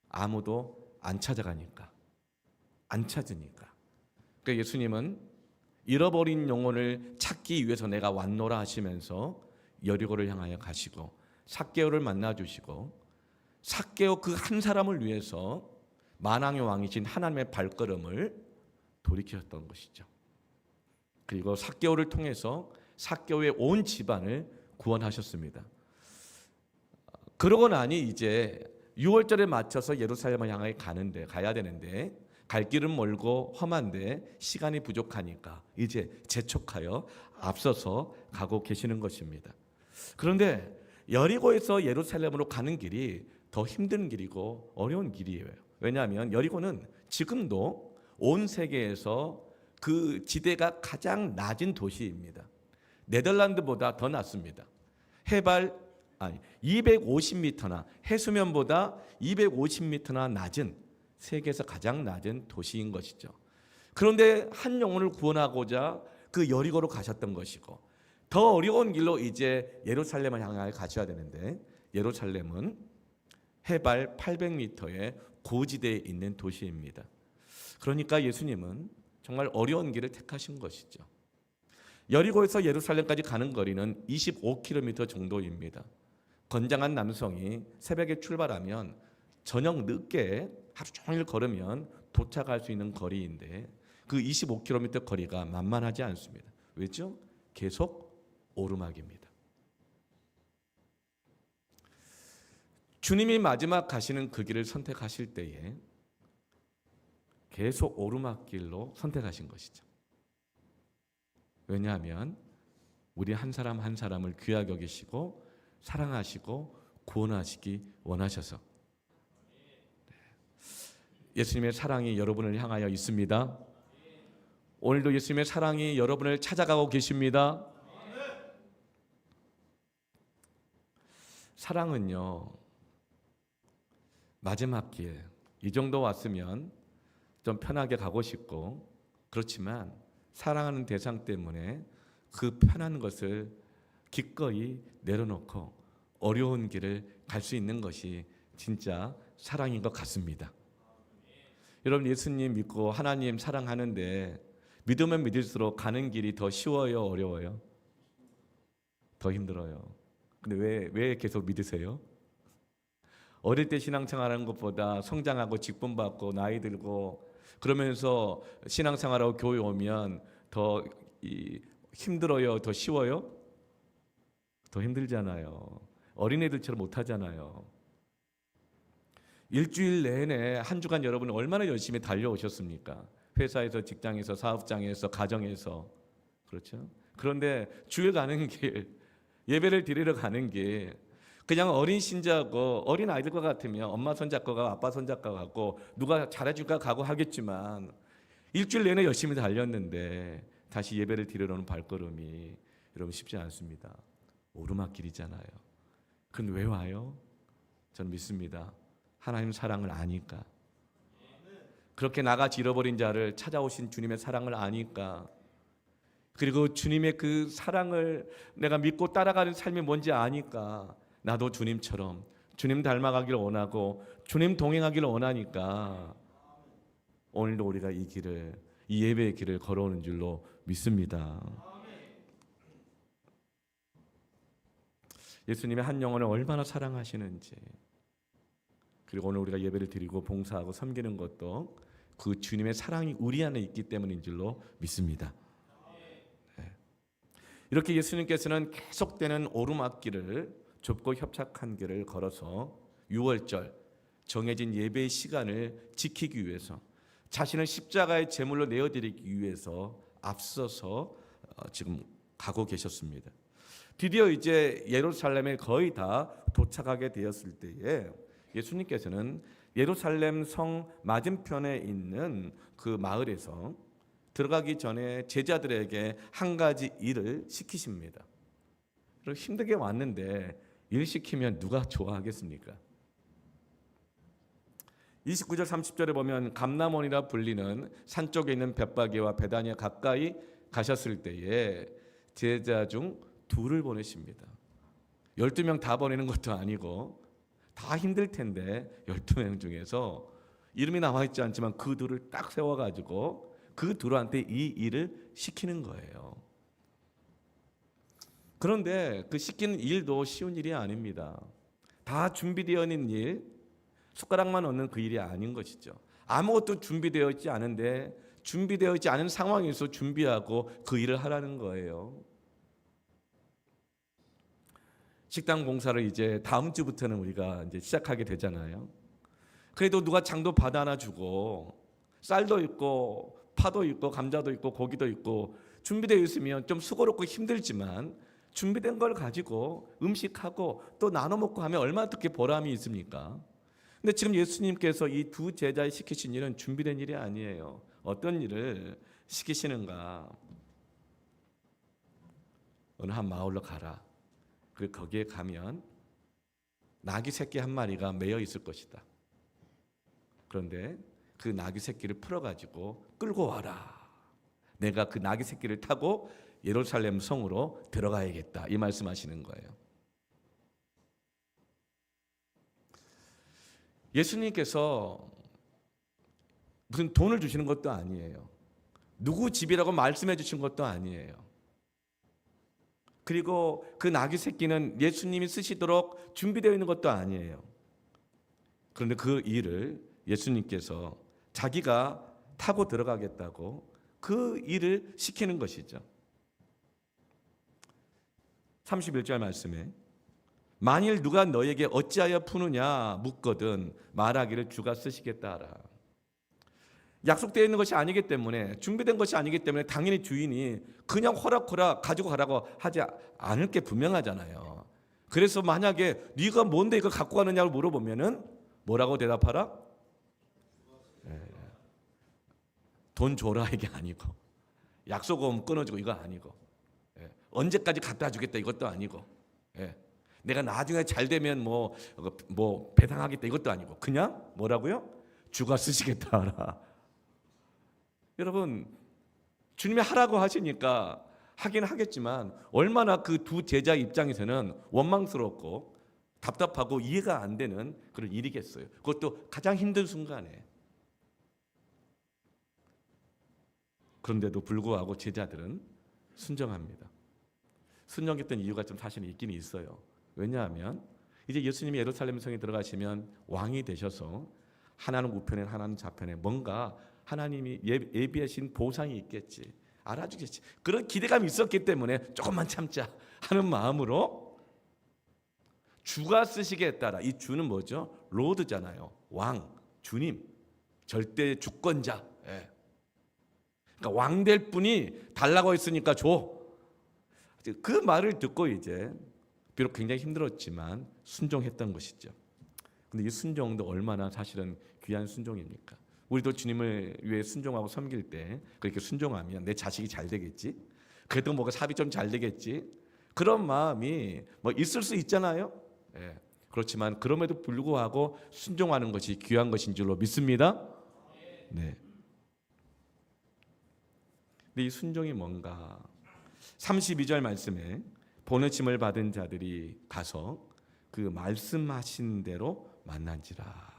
아무도 안 찾아가니까, 안 찾으니까. 그러니까 예수님은 잃어버린 영혼을 찾기 위해서 내가 왔노라 하시면서 여리고를 향하여 가시고 삭개오를 만나 주시고 삭개오 그 한 사람을 위해서 만왕의 왕이신 하나님의 발걸음을 돌이키셨던 것이죠. 그리고 삭개오를 통해서 삭개오의 온 집안을 구원하셨습니다. 그러고 나니 이제 6월절에 맞춰서 예루살렘을 향해 가야 되는데 갈 길은 멀고 험한데 시간이 부족하니까 이제 재촉하여 앞서서 가고 계시는 것입니다. 그런데 여리고에서 예루살렘으로 가는 길이 더 힘든 길이고 어려운 길이에요. 왜냐하면 여리고는 지금도 온 세계에서 그 지대가 가장 낮은 도시입니다. 네덜란드보다 더 낮습니다. 해발 250m나 해수면보다 250m나 낮은 세계에서 가장 낮은 도시인 것이죠. 그런데 한 영혼을 구원하고자 그 여리고로 가셨던 것이고 더 어려운 길로 이제 예루살렘을 향해 가셔야 되는데 예루살렘은 해발 800m의 고지대에 있는 도시입니다. 그러니까 예수님은 정말 어려운 길을 택하신 것이죠. 여리고에서 예루살렘까지 가는 거리는 25km 정도입니다. 건장한 남성이 새벽에 출발하면 저녁 늦게 하루 종일 걸으면 도착할 수 있는 거리인데 그 25km 거리가 만만하지 않습니다. 왜죠? 계속 오르막입니다. 주님이 마지막 가시는 그 길을 선택하실 때에 계속 오르막길로 선택하신 것이죠. 왜냐하면 우리 한 사람 한 사람을 귀하게 여기시고 사랑하시고 구원하시기 원하셔서. 예수님의 사랑이 여러분을 향하여 있습니다. 오늘도 예수님의 사랑이 여러분을 찾아가고 계십니다. 사랑은요, 마지막 길, 이 정도 왔으면 좀 편하게 가고 싶고, 그렇지만 사랑하는 대상 때문에 그 편한 것을 기꺼이 내려놓고 어려운 길을 갈 수 있는 것이 진짜 사랑인 것 같습니다. 여러분, 예수님 믿고 하나님 사랑하는데 믿으면 믿을수록 가는 길이 더 쉬워요, 어려워요? 더 힘들어요. 근데 왜 계속 믿으세요? 어릴 때 신앙생활하는 것보다 성장하고 직분받고 나이 들고 그러면서 신앙생활하고 교회 오면 더 힘들어요, 더 쉬워요? 더 힘들잖아요. 어린애들처럼 못하잖아요. 일주일 내내 한 주간 여러분은 얼마나 열심히 달려오셨습니까? 회사에서, 직장에서, 사업장에서, 가정에서. 그렇죠? 그런데 주일 가는 길, 예배를 드리러 가는 길, 그냥 어린 신자고 어린 아이들과 같으면 엄마 손잡고가 아빠 손잡고 가고 누가 잘해줄까 가고 하겠지만 일주일 내내 열심히 달렸는데 다시 예배를 드리러 오는 발걸음이 여러분 쉽지 않습니다. 오르막길이잖아요. 그런데 왜 와요? 저는 믿습니다. 하나님 사랑을 아니까. 그렇게 나같이 잃어버린 자를 찾아오신 주님의 사랑을 아니까. 그리고 주님의 그 사랑을 내가 믿고 따라가는 삶이 뭔지 아니까. 나도 주님처럼 주님 닮아가기를 원하고 주님 동행하기를 원하니까 오늘도 우리가 이 길을, 이 예배의 길을 걸어오는 줄로 믿습니다. 예수님의 한 영혼을 얼마나 사랑하시는지, 그리고 오늘 우리가 예배를 드리고 봉사하고 섬기는 것도 그 주님의 사랑이 우리 안에 있기 때문인 줄로 믿습니다. 네. 이렇게 예수님께서는 계속되는 오르막길을, 좁고 협착한 길을 걸어서 6월절 정해진 예배의 시간을 지키기 위해서, 자신을 십자가의 제물로 내어드리기 위해서 앞서서 지금 가고 계셨습니다. 드디어 이제 예루살렘에 거의 다 도착하게 되었을 때에 예수님께서는 예루살렘 성 맞은편에 있는 그 마을에서 들어가기 전에 제자들에게 한 가지 일을 시키십니다. 힘들게 왔는데 일 시키면 누가 좋아하겠습니까? 29절 30절에 보면 감람원이라 불리는 산 쪽에 있는 벳바게와 베다니아 가까이 가셨을 때에 제자 중 둘을 보내십니다. 12명 다 보내는 것도 아니고 다 힘들 텐데 12명 중에서 이름이 나와 있지 않지만 그 둘을 딱 세워가지고 그 둘한테 이 일을 시키는 거예요. 그런데 그 시키는 일도 쉬운 일이 아닙니다. 다 준비되어 있는 일, 숟가락만 얹는 그 일이 아닌 것이죠. 아무것도 준비되어 있지 않은데 준비되어 있지 않은 상황에서 준비하고 그 일을 하라는 거예요. 식당 봉사를 이제 다음 주부터는 우리가 이제 시작하게 되잖아요. 그래도 누가 장도 받아 주고 쌀도 있고 파도 있고 감자도 있고 고기도 있고 준비되어 있으면 좀 수고롭고 힘들지만 준비된 걸 가지고 음식하고 또 나눠 먹고 하면 얼마나 특히 보람이 있습니까? 근데 지금 예수님께서 이 두 제자에 시키신 일은 준비된 일이 아니에요. 어떤 일을 시키시는가? 어느 한 마을로 가라. 그리고 거기에 가면 나귀 새끼 한 마리가 매여 있을 것이다. 그런데 그 나귀 새끼를 풀어가지고 끌고 와라. 내가 그 나귀 새끼를 타고 예루살렘 성으로 들어가야겠다. 이 말씀하시는 거예요. 예수님께서 무슨 돈을 주시는 것도 아니에요. 누구 집이라고 말씀해 주신 것도 아니에요. 그리고 그 나귀 새끼는 예수님이 쓰시도록 준비되어 있는 것도 아니에요. 그런데 그 일을 예수님께서 자기가 타고 들어가겠다고 그 일을 시키는 것이죠. 31절 말씀에 만일 누가 너에게 어찌하여 푸느냐 묻거든 말하기를 주가 쓰시겠다 하라. 약속되어 있는 것이 아니기 때문에, 준비된 것이 아니기 때문에 당연히 주인이 그냥 허락허락 가지고 가라고 하지 않을 게 분명하잖아요. 그래서 만약에 네가 뭔데 이거 갖고 가느냐고 물어보면은 뭐라고 대답하라? 돈 줘라 이게 아니고, 약속은 끊어주고 이거 아니고, 언제까지 갖다 주겠다 이것도 아니고, 내가 나중에 잘 되면 뭐 배상하겠다 이것도 아니고, 그냥 뭐라고요? 주가 쓰시겠다 하라. 여러분, 주님이 하라고 하시니까 하긴 하겠지만 얼마나 그 두 제자 입장에서는 원망스럽고 답답하고 이해가 안 되는 그런 일이겠어요. 그것도 가장 힘든 순간에. 그런데도 불구하고 제자들은 순종합니다. 순종했던 이유가 좀 사실 있긴 있어요. 왜냐하면 이제 예수님이 예루살렘 성에 들어가시면 왕이 되셔서 하나는 우편에 하나는 좌편에 뭔가 하나님이 예비하신 보상이 있겠지, 알아주겠지, 그런 기대감이 있었기 때문에 조금만 참자 하는 마음으로 주가 쓰시겠다라. 이 주는 뭐죠? 로드잖아요. 왕, 주님, 절대 주권자. 그러니까 왕 될 분이 달라고 했으니까 줘. 그 말을 듣고 이제 비록 굉장히 힘들었지만 순종했던 것이죠. 근데 이 순종도 얼마나 사실은 귀한 순종입니까? 우리도 주님을 위해 순종하고 섬길 때 그렇게 순종하면 내 자식이 잘 되겠지, 그래도 뭐가 사업이 좀 잘 되겠지, 그런 마음이 뭐 있을 수 있잖아요. 그렇지만 그럼에도 불구하고 순종하는 것이 귀한 것인 줄로 믿습니다. 네. 근데 이 순종이 뭔가? 32절 말씀에 보내심을 받은 자들이 가서 그 말씀하신 대로 만난지라.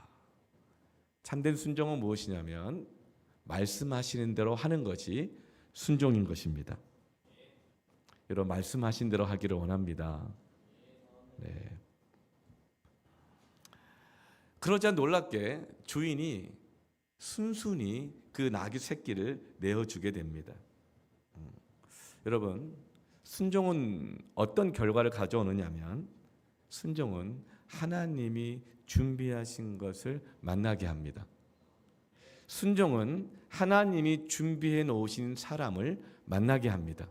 참된 순종은 무엇이냐면 말씀하시는 대로 하는 것이 순종인 것입니다. 여러분, 말씀하신 대로 하기를 원합니다. 네. 그러자 놀랍게 주인이 순순히 그 나귀 새끼를 내어주게 됩니다. 여러분, 순종은 어떤 결과를 가져오느냐면, 순종은 하나님이 준비하신 것을 만나게 합니다. 순종은 하나님이 준비해 놓으신 사람을 만나게 합니다.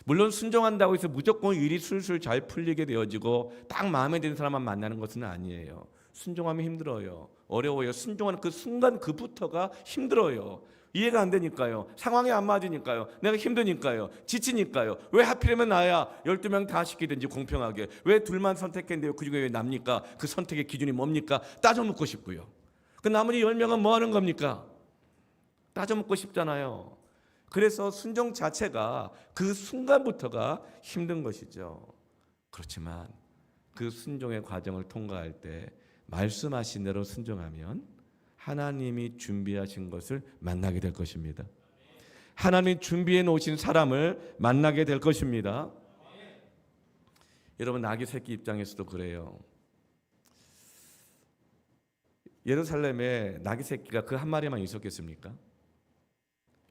물론 순종한다고 해서 무조건 일이 술술 잘 풀리게 되어지고 딱 마음에 드는 사람만 만나는 것은 아니에요. 순종하면 힘들어요. 어려워요. 순종하는 그 순간 그부터가 힘들어요. 이해가 안 되니까요. 상황이 안 맞으니까요. 내가 힘드니까요. 지치니까요. 왜 하필이면 나야 12명 다 시키든지 공평하게. 왜 둘만 선택했는데요. 그중에 왜 납니까? 그 선택의 기준이 뭡니까? 따져 묻고 싶고요. 그 나머지 10명은 뭐 하는 겁니까? 따져 묻고 싶잖아요. 그래서 순종 자체가 그 순간부터가 힘든 것이죠. 그렇지만 그 순종의 과정을 통과할 때 말씀하신 대로 순종하면 하나님이 준비하신 것을 만나게 될 것입니다. 하나님이 준비해 놓으신 사람을 만나게 될 것입니다. 여러분, 나귀 새끼 입장에서도 그래요. 예루살렘에 나귀 새끼가 그 한 마리만 있었겠습니까?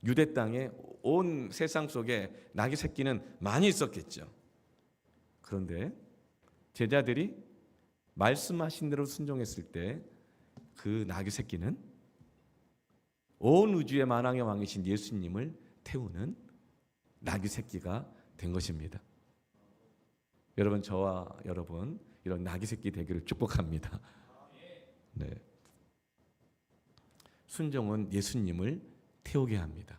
유대 땅에 온 세상 속에 나귀 새끼는 많이 있었겠죠. 그런데 제자들이 말씀하신 대로 순종했을 때 그 나귀 새끼는 온 우주의 만왕의 왕이신 예수님을 태우는 나귀 새끼가 된 것입니다. 여러분, 저와 여러분 이런 나귀 새끼 되기를 축복합니다. 네. 순종은 예수님을 태우게 합니다.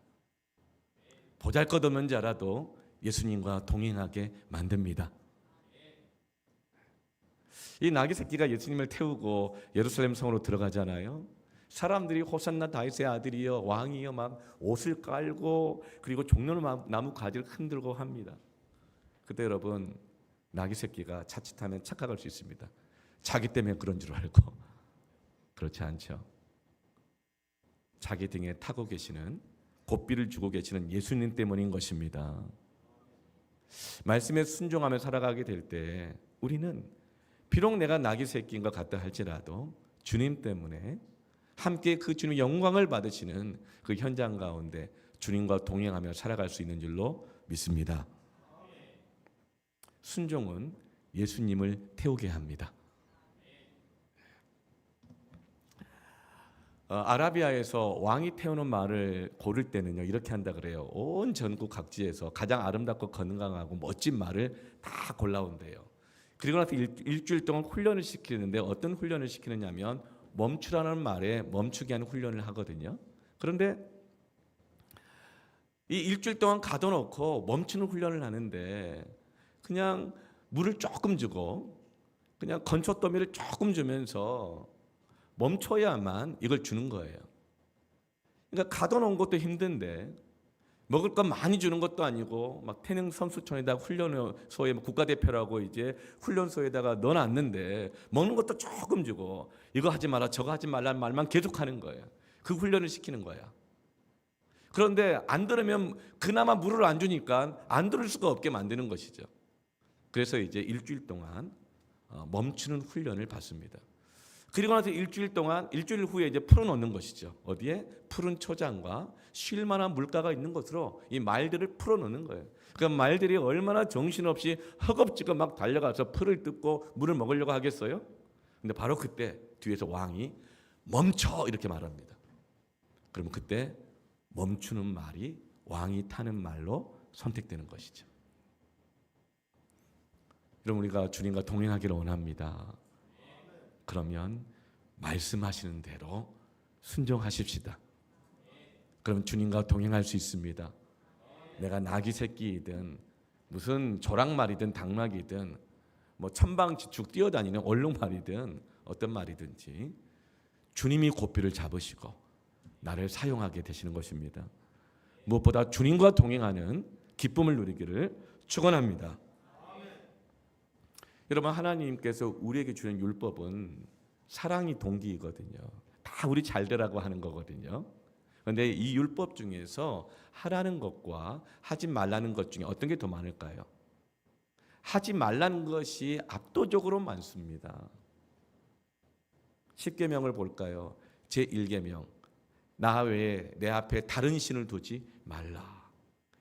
보잘것없는 자라도 예수님과 동행하게 만듭니다. 이 나귀 새끼가 예수님을 태우고 예루살렘 성으로 들어가잖아요. 사람들이 호산나 다윗의 아들이여 왕이여 막 옷을 깔고 그리고 종려나무 가지를 흔들고 합니다. 그때 여러분, 나귀 새끼가 자칫하면 착각할 수 있습니다. 자기 때문에 그런 줄 알고. 그렇지 않죠. 자기 등에 타고 계시는, 고삐를 주고 계시는 예수님 때문인 것입니다. 말씀에 순종하며 살아가게 될 때 우리는 비록 내가 나귀 새끼인 것 같다 할지라도 주님 때문에 함께 그 주님의 영광을 받으시는 그 현장 가운데 주님과 동행하며 살아갈 수 있는 줄로 믿습니다. 순종은 예수님을 태우게 합니다. 아라비아에서 왕이 태우는 말을 고를 때는요 이렇게 한다 그래요. 온 전국 각지에서 가장 아름답고 건강하고 멋진 말을 다 골라온대요. 그리고 나서 일주일 동안 훈련을 시키는데 어떤 훈련을 시키느냐면 멈추라는 말에 멈추게 하는 훈련을 하거든요. 그런데 이 일주일 동안 가둬놓고 멈추는 훈련을 하는데 그냥 물을 조금 주고 그냥 건초더미를 조금 주면서 멈춰야만 이걸 주는 거예요. 그러니까 가둬놓은 것도 힘든데 먹을 것 많이 주는 것도 아니고 막 태릉 선수촌에다 훈련소에 국가대표라고 이제 훈련소에다가 넣어놨는데 먹는 것도 조금 주고 이거 하지 마라 저거 하지 말라는 말만 계속하는 거예요. 그 훈련을 시키는 거야. 그런데 안 들으면 그나마 물을 안 주니까 안 들을 수가 없게 만드는 것이죠. 그래서 이제 일주일 동안 멈추는 훈련을 받습니다. 그리고 나서 일주일 후에 이제 풀어놓는 것이죠. 어디에? 푸른 초장과 쉴 만한 물가가 있는 곳으로 이 말들을 풀어놓는 거예요. 그러니까 말들이 얼마나 정신없이 허겁지겁 막 달려가서 풀을 뜯고 물을 먹으려고 하겠어요? 근데 바로 그때 뒤에서 왕이 멈춰 이렇게 말합니다. 그러면 그때 멈추는 말이 왕이 타는 말로 선택되는 것이죠. 여러분 우리가 주님과 동행하기를 원합니다. 그러면 말씀하시는 대로 순종하십시다. 그럼 주님과 동행할 수 있습니다. 내가 나귀 새끼이든 무슨 조랑말이든 닭말이든 뭐 천방지축 뛰어다니는 얼룩말이든 어떤 말이든지 주님이 고삐를 잡으시고 나를 사용하게 되시는 것입니다. 무엇보다 주님과 동행하는 기쁨을 누리기를 축원합니다. 여러분 하나님께서 우리에게 주는 율법은 사랑이 동기이거든요. 다 우리 잘 되라고 하는 거거든요. 그런데 이 율법 중에서 하라는 것과 하지 말라는 것 중에 어떤 게 더 많을까요? 하지 말라는 것이 압도적으로 많습니다. 10계명을 볼까요? 제1계명 나 외에 내 앞에 다른 신을 두지 말라.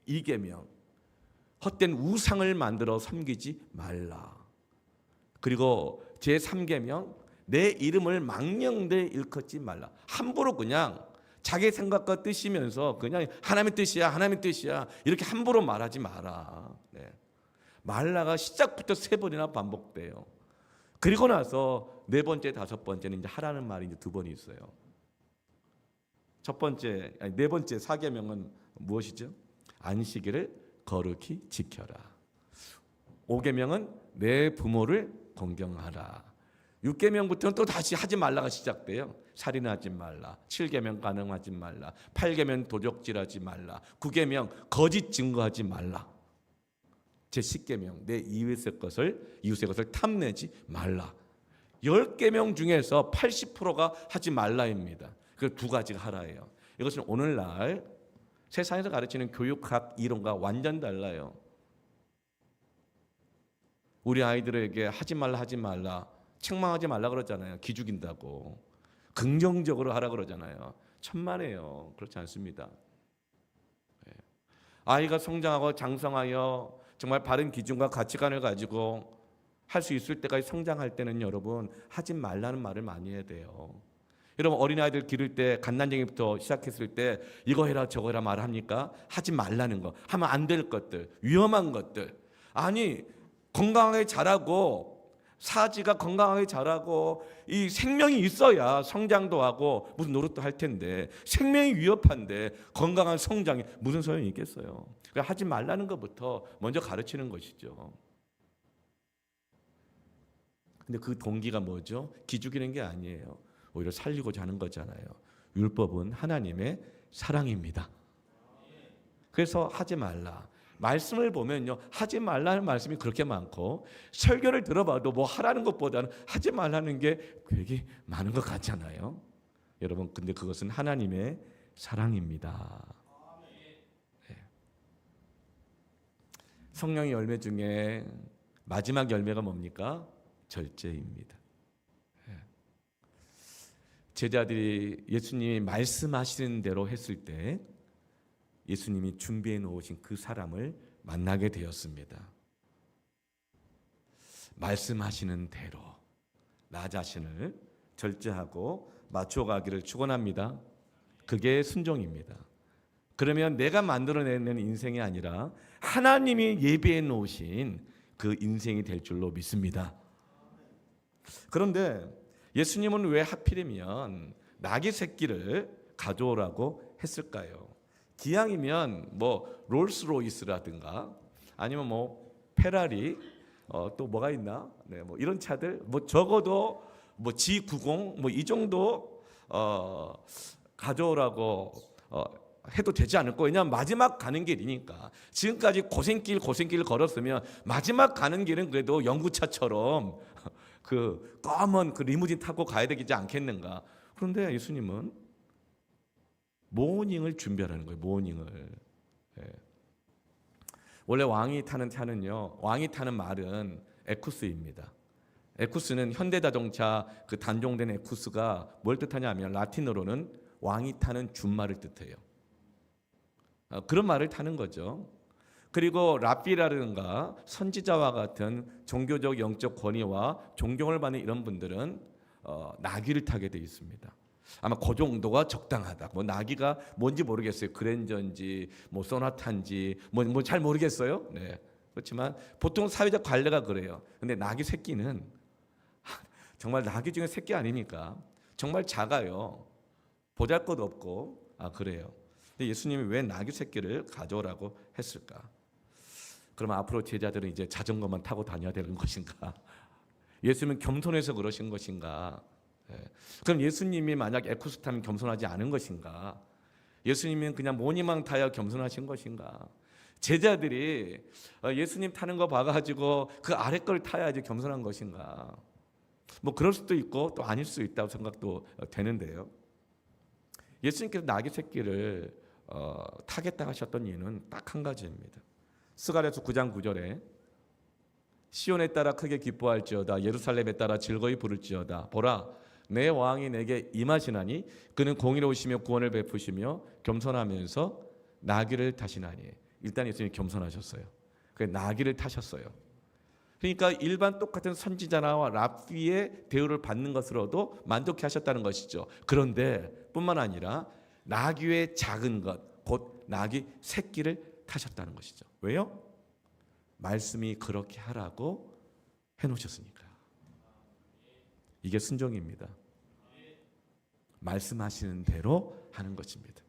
2계명 헛된 우상을 만들어 섬기지 말라. 그리고 제3계명 내 이름을 망령되이 일컫지 말라. 함부로 그냥 자기 생각과 뜻이면서 그냥 하나님의 뜻이야 하나님의 뜻이야 이렇게 함부로 말하지 마라. 네. 말라가 시작부터 3번이나 반복돼요. 그리고 나서 4번째 5번째는 이제 하라는 말이 이제 2번이 있어요. 첫 번째, 아니 4번째 4계명은 무엇이죠? 안식일을 거룩히 지켜라. 5계명은 내 부모를 공경하라. 6계명부터는 또 다시 하지 말라가 시작돼요. 살인하지 말라. 7계명 간음하지 말라. 8계명 도적질하지 말라. 9계명 거짓 증거하지 말라. 제10계명 내 이웃의 것을 탐내지 말라. 10계명 중에서 80%가 하지 말라입니다. 그 2가지가 하라예요. 이것은 오늘날 세상에서 가르치는 교육학 이론과 완전 달라요. 우리 아이들에게 하지 말라 책망하지 말라 그러잖아요. 기죽인다고. 긍정적으로 하라 그러잖아요. 천만에요. 그렇지 않습니다. 아이가 성장하고 장성하여 정말 바른 기준과 가치관을 가지고 할 수 있을 때까지 성장할 때는 여러분 하지 말라는 말을 많이 해야 돼요. 여러분 어린아이들 기를 때 갓난쟁이부터 시작했을 때 이거 해라 저거 해라 말합니까? 하지 말라는 거, 하면 안 될 것들, 위험한 것들. 아니 건강하게 자라고 사지가 건강하게 자라고 이 생명이 있어야 성장도 하고 무슨 노릇도 할 텐데 생명이 위협한데 건강한 성장이 무슨 소용이 있겠어요. 그러니까 하지 말라는 것부터 먼저 가르치는 것이죠. 근데 그 동기가 뭐죠? 기죽이는 게 아니에요. 오히려 살리고자 하는 거잖아요. 율법은 하나님의 사랑입니다. 그래서 하지 말라. 말씀을 보면요, 하지 말라는 말씀이 그렇게 많고 설교를 들어봐도 뭐 하라는 것보다는 하지 말라는 게 되게 많은 것 같잖아요. 여러분, 근데 그것은 하나님의 사랑입니다. 네. 성령의 열매 중에 마지막 열매가 뭡니까? 절제입니다. 네. 제자들이 예수님이 말씀하시는 대로 했을 때 예수님이 준비해 놓으신 그 사람을 만나게 되었습니다. 말씀하시는 대로 나 자신을 절제하고 맞춰가기를 축원합니다. 그게 순종입니다. 그러면 내가 만들어내는 인생이 아니라 하나님이 예비해 놓으신 그 인생이 될 줄로 믿습니다. 그런데 예수님은 왜 하필이면 나귀 새끼를 가져오라고 했을까요? 기왕이면 뭐 롤스로이스라든가 아니면 뭐 페라리 또 뭐가 있나? 네, 뭐 이런 차들 뭐 적어도 뭐 G90 뭐 이 정도 가져오라고 해도 되지 않을까? 왜냐하면 마지막 가는 길이니까. 지금까지 고생길 걸었으면 마지막 가는 길은 그래도 연구차처럼 그 검은 그 리무진 타고 가야 되지 않겠는가? 그런데 예수님은 모닝을 준비하라는 거예요. 모닝을. 예. 원래 왕이 타는 차는요. 왕이 타는 말은 에쿠스입니다. 에쿠스는 현대자동차 그 단종된 에쿠스가 뭘 뜻하냐면 라틴어로는 왕이 타는 준말을 뜻해요. 그런 말을 타는 거죠. 그리고 랍비라든가 선지자와 같은 종교적 영적 권위와 존경을 받는 이런 분들은 나귀를 타게 돼 있습니다. 아마 그 정도가 적당하다. 뭐 나귀가 뭔지 모르겠어요. 그랜저인지 뭐 소나타인지 뭐 잘 모르겠어요. 네. 그렇지만 보통 사회적 관례가 그래요. 근데 나귀 새끼는 정말 나귀 중에 새끼 아닙니까? 정말 작아요. 보잘것없고 그래요. 근데 예수님이 왜 나귀 새끼를 가져오라고 했을까? 그러면 앞으로 제자들은 이제 자전거만 타고 다녀야 되는 것인가? 예수님은 겸손해서 그러신 것인가? 그럼 예수님이 만약 에쿠스 타면 겸손하지 않은 것인가? 예수님은 그냥 모니망 타야 겸손하신 것인가? 제자들이 예수님 타는 거 봐가지고 그 아래 걸 타야지 겸손한 것인가? 뭐 그럴 수도 있고 또 아닐 수 있다고 생각도 되는데요. 예수님께서 나귀 새끼를 타겠다 하셨던 이유는 딱 한 가지입니다. 스가랴서 9장 9절에 시온에 따라 크게 기뻐할지어다 예루살렘에 따라 즐거이 부를지어다 보라 내 왕이 내게 임하시나니 그는 공의로우시며 구원을 베푸시며 겸손하면서 나귀를 타시나니. 일단 예수님이 겸손하셨어요. 그래서 나귀를 타셨어요. 그러니까 일반 똑같은 선지자나 랍비의 대우를 받는 것으로도 만족해 하셨다는 것이죠. 그런데 뿐만 아니라 나귀의 작은 것, 곧 나귀 새끼를 타셨다는 것이죠. 왜요? 말씀이 그렇게 하라고 해놓으셨으니까. 이게 순종입니다. 말씀하시는 대로 하는 것입니다.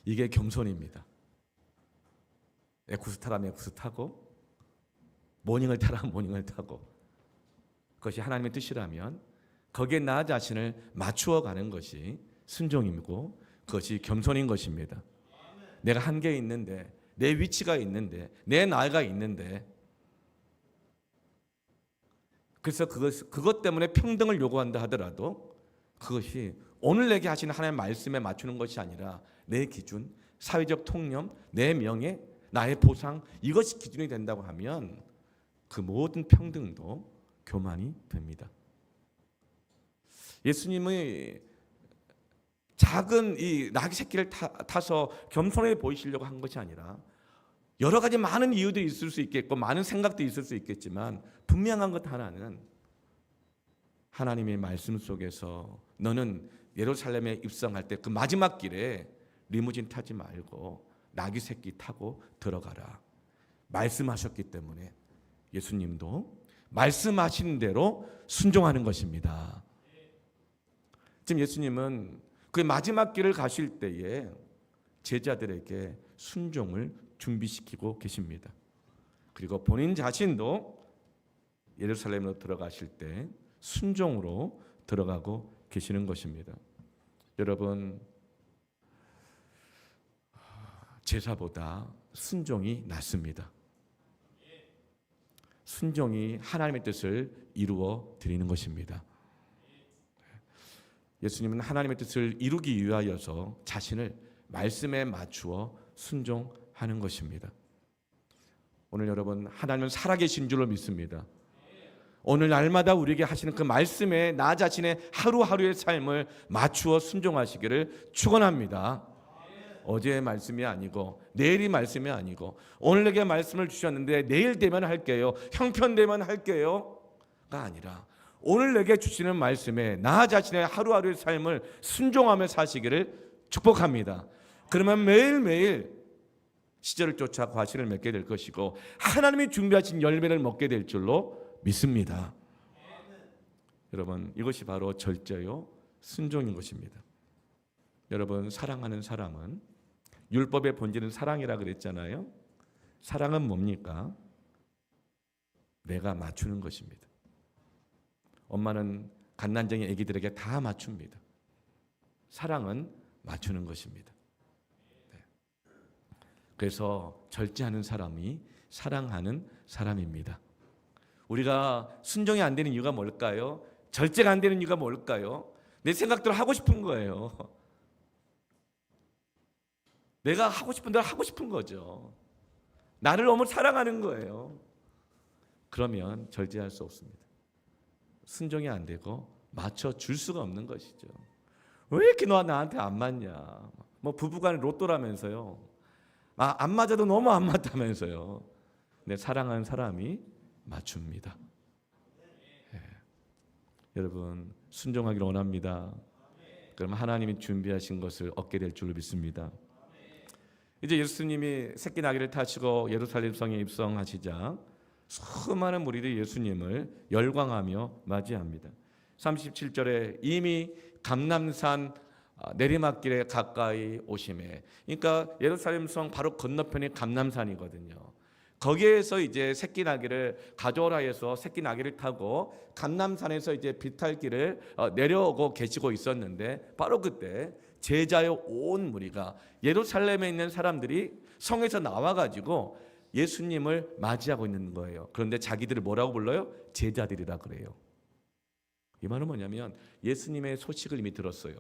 이게 겸손입니다. 에쿠스 타라면 에쿠스 타고 모닝을 타라면 모닝을 타고 그것이 하나님의 뜻이라면 거기에 나 자신을 맞추어 가는 것이 순종이고 그것이 겸손인 것입니다. 내가 한계에 있는데 내 위치가 있는데 내 나이가 있는데 그래서 그것 때문에 평등을 요구한다 하더라도 그것이 오늘 내게 하시는 하나님의 말씀에 맞추는 것이 아니라 내 기준, 사회적 통념, 내 명예, 나의 보상 이것이 기준이 된다고 하면 그 모든 평등도 교만이 됩니다. 예수님의 작은 이 나귀 새끼를 타서 겸손해 보이시려고 한 것이 아니라 여러 가지 많은 이유들이 있을 수 있겠고 많은 생각도 있을 수 있겠지만 분명한 것 하나는 하나님의 말씀 속에서 너는 예루살렘에 입성할 때 그 마지막 길에 리무진 타지 말고 나귀 새끼 타고 들어가라. 말씀하셨기 때문에 예수님도 말씀하신 대로 순종하는 것입니다. 지금 예수님은 그 마지막 길을 가실 때에 제자들에게 순종을 준비시키고 계십니다. 그리고 본인 자신도 예루살렘으로 들어가실 때 순종으로 들어가고 계시는 것입니다. 여러분, 제사보다 순종이 낫습니다. 순종이 하나님의 뜻을 이루어 드리는 것입니다. 예수님은 하나님의 뜻을 이루기 위하여서 자신을 말씀에 맞추어 순종하는 것입니다. 오늘 여러분 하나님은 살아계신 줄로 믿습니다. 오늘 날마다 우리에게 하시는 그 말씀에 나 자신의 하루하루의 삶을 맞추어 순종하시기를 축원합니다. 어제의 말씀이 아니고 내일이 말씀이 아니고 오늘에게 말씀을 주셨는데 내일 되면 할게요, 형편 되면 할게요가 아니라 오늘 내게 주시는 말씀에 나 자신의 하루하루의 삶을 순종하며 사시기를 축복합니다. 그러면 매일매일 시절을 쫓아 과실을 맺게 될 것이고 하나님이 준비하신 열매를 먹게 될 줄로 믿습니다. 여러분, 이것이 바로 절제요 순종인 것입니다. 여러분, 사랑하는 사람은, 율법의 본질은 사랑이라 그랬잖아요. 사랑은 뭡니까? 내가 맞추는 것입니다. 엄마는 갓난쟁이 아기들에게 다 맞춥니다. 사랑은 맞추는 것입니다. 네. 그래서 절제하는 사람이 사랑하는 사람입니다. 우리가 순종이 안 되는 이유가 뭘까요? 절제가 안 되는 이유가 뭘까요? 내 생각대로 하고 싶은 거예요. 내가 하고 싶은 대로 하고 싶은 거죠. 나를 너무 사랑하는 거예요. 그러면 절제할 수 없습니다. 순종이 안 되고 맞춰줄 수가 없는 것이죠. 왜 이렇게 너 나한테 안 맞냐? 뭐 부부간에 로또라면서요. 안 맞아도 너무 안 맞다면서요. 내 사랑하는 사람이 맞춥니다. 예. 여러분, 순종하기를 원합니다. 그럼 하나님이 준비하신 것을 얻게 될 줄로 믿습니다. 이제 예수님이 새끼 나귀를 타시고 예루살렘 성에 입성하시자 수많은 무리들이 예수님을 열광하며 맞이합니다. 37절에 이미 감람산 내리막길에 가까이 오심에, 그러니까 예루살렘 성 바로 건너편이 감람산이거든요. 거기에서 이제 새끼 나귀를 가져오라 해서 새끼 나귀를 타고 감람산에서 이제 비탈길을 내려오고 계시고 있었는데, 바로 그때 제자의 온 무리가, 예루살렘에 있는 사람들이 성에서 나와가지고 예수님을 맞이하고 있는 거예요. 그런데 자기들을 뭐라고 불러요? 제자들이라 그래요. 이 말은 뭐냐면 예수님의 소식을 이미 들었어요.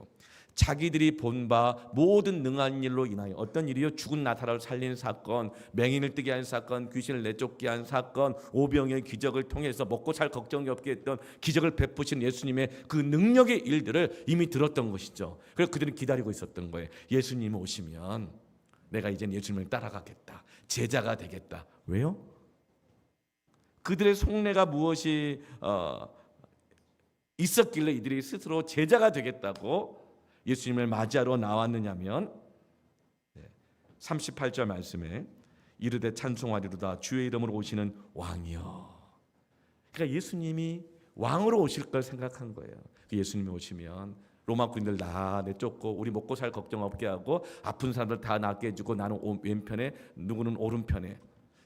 자기들이 본 바 모든 능한 일로 인하여, 어떤 일이요? 죽은 나사로를 살린 사건, 맹인을 뜨게 한 사건, 귀신을 내쫓게 한 사건, 오병의 기적을 통해서 먹고 살 걱정이 없게 했던 기적을 베푸신 예수님의 그 능력의 일들을 이미 들었던 것이죠. 그래서 그들은 기다리고 있었던 거예요. 예수님 오시면 내가 이제는 예수님을 따라가겠다, 제자가 되겠다. 왜요? 그들의 속내가 무엇이 있었길래 이들이 스스로 제자가 되겠다고 예수님을 맞이하러 나왔느냐면 38절 말씀에 이르되 찬송하리로다 주의 이름으로 오시는 왕이여. 그러니까 예수님이 왕으로 오실 걸 생각한 거예요. 예수님이 오시면 로마 군인들 다 내쫓고 우리 먹고 살 걱정 없게 하고 아픈 사람들 다 낫게 해주고 나는 왼편에 누구는 오른편에.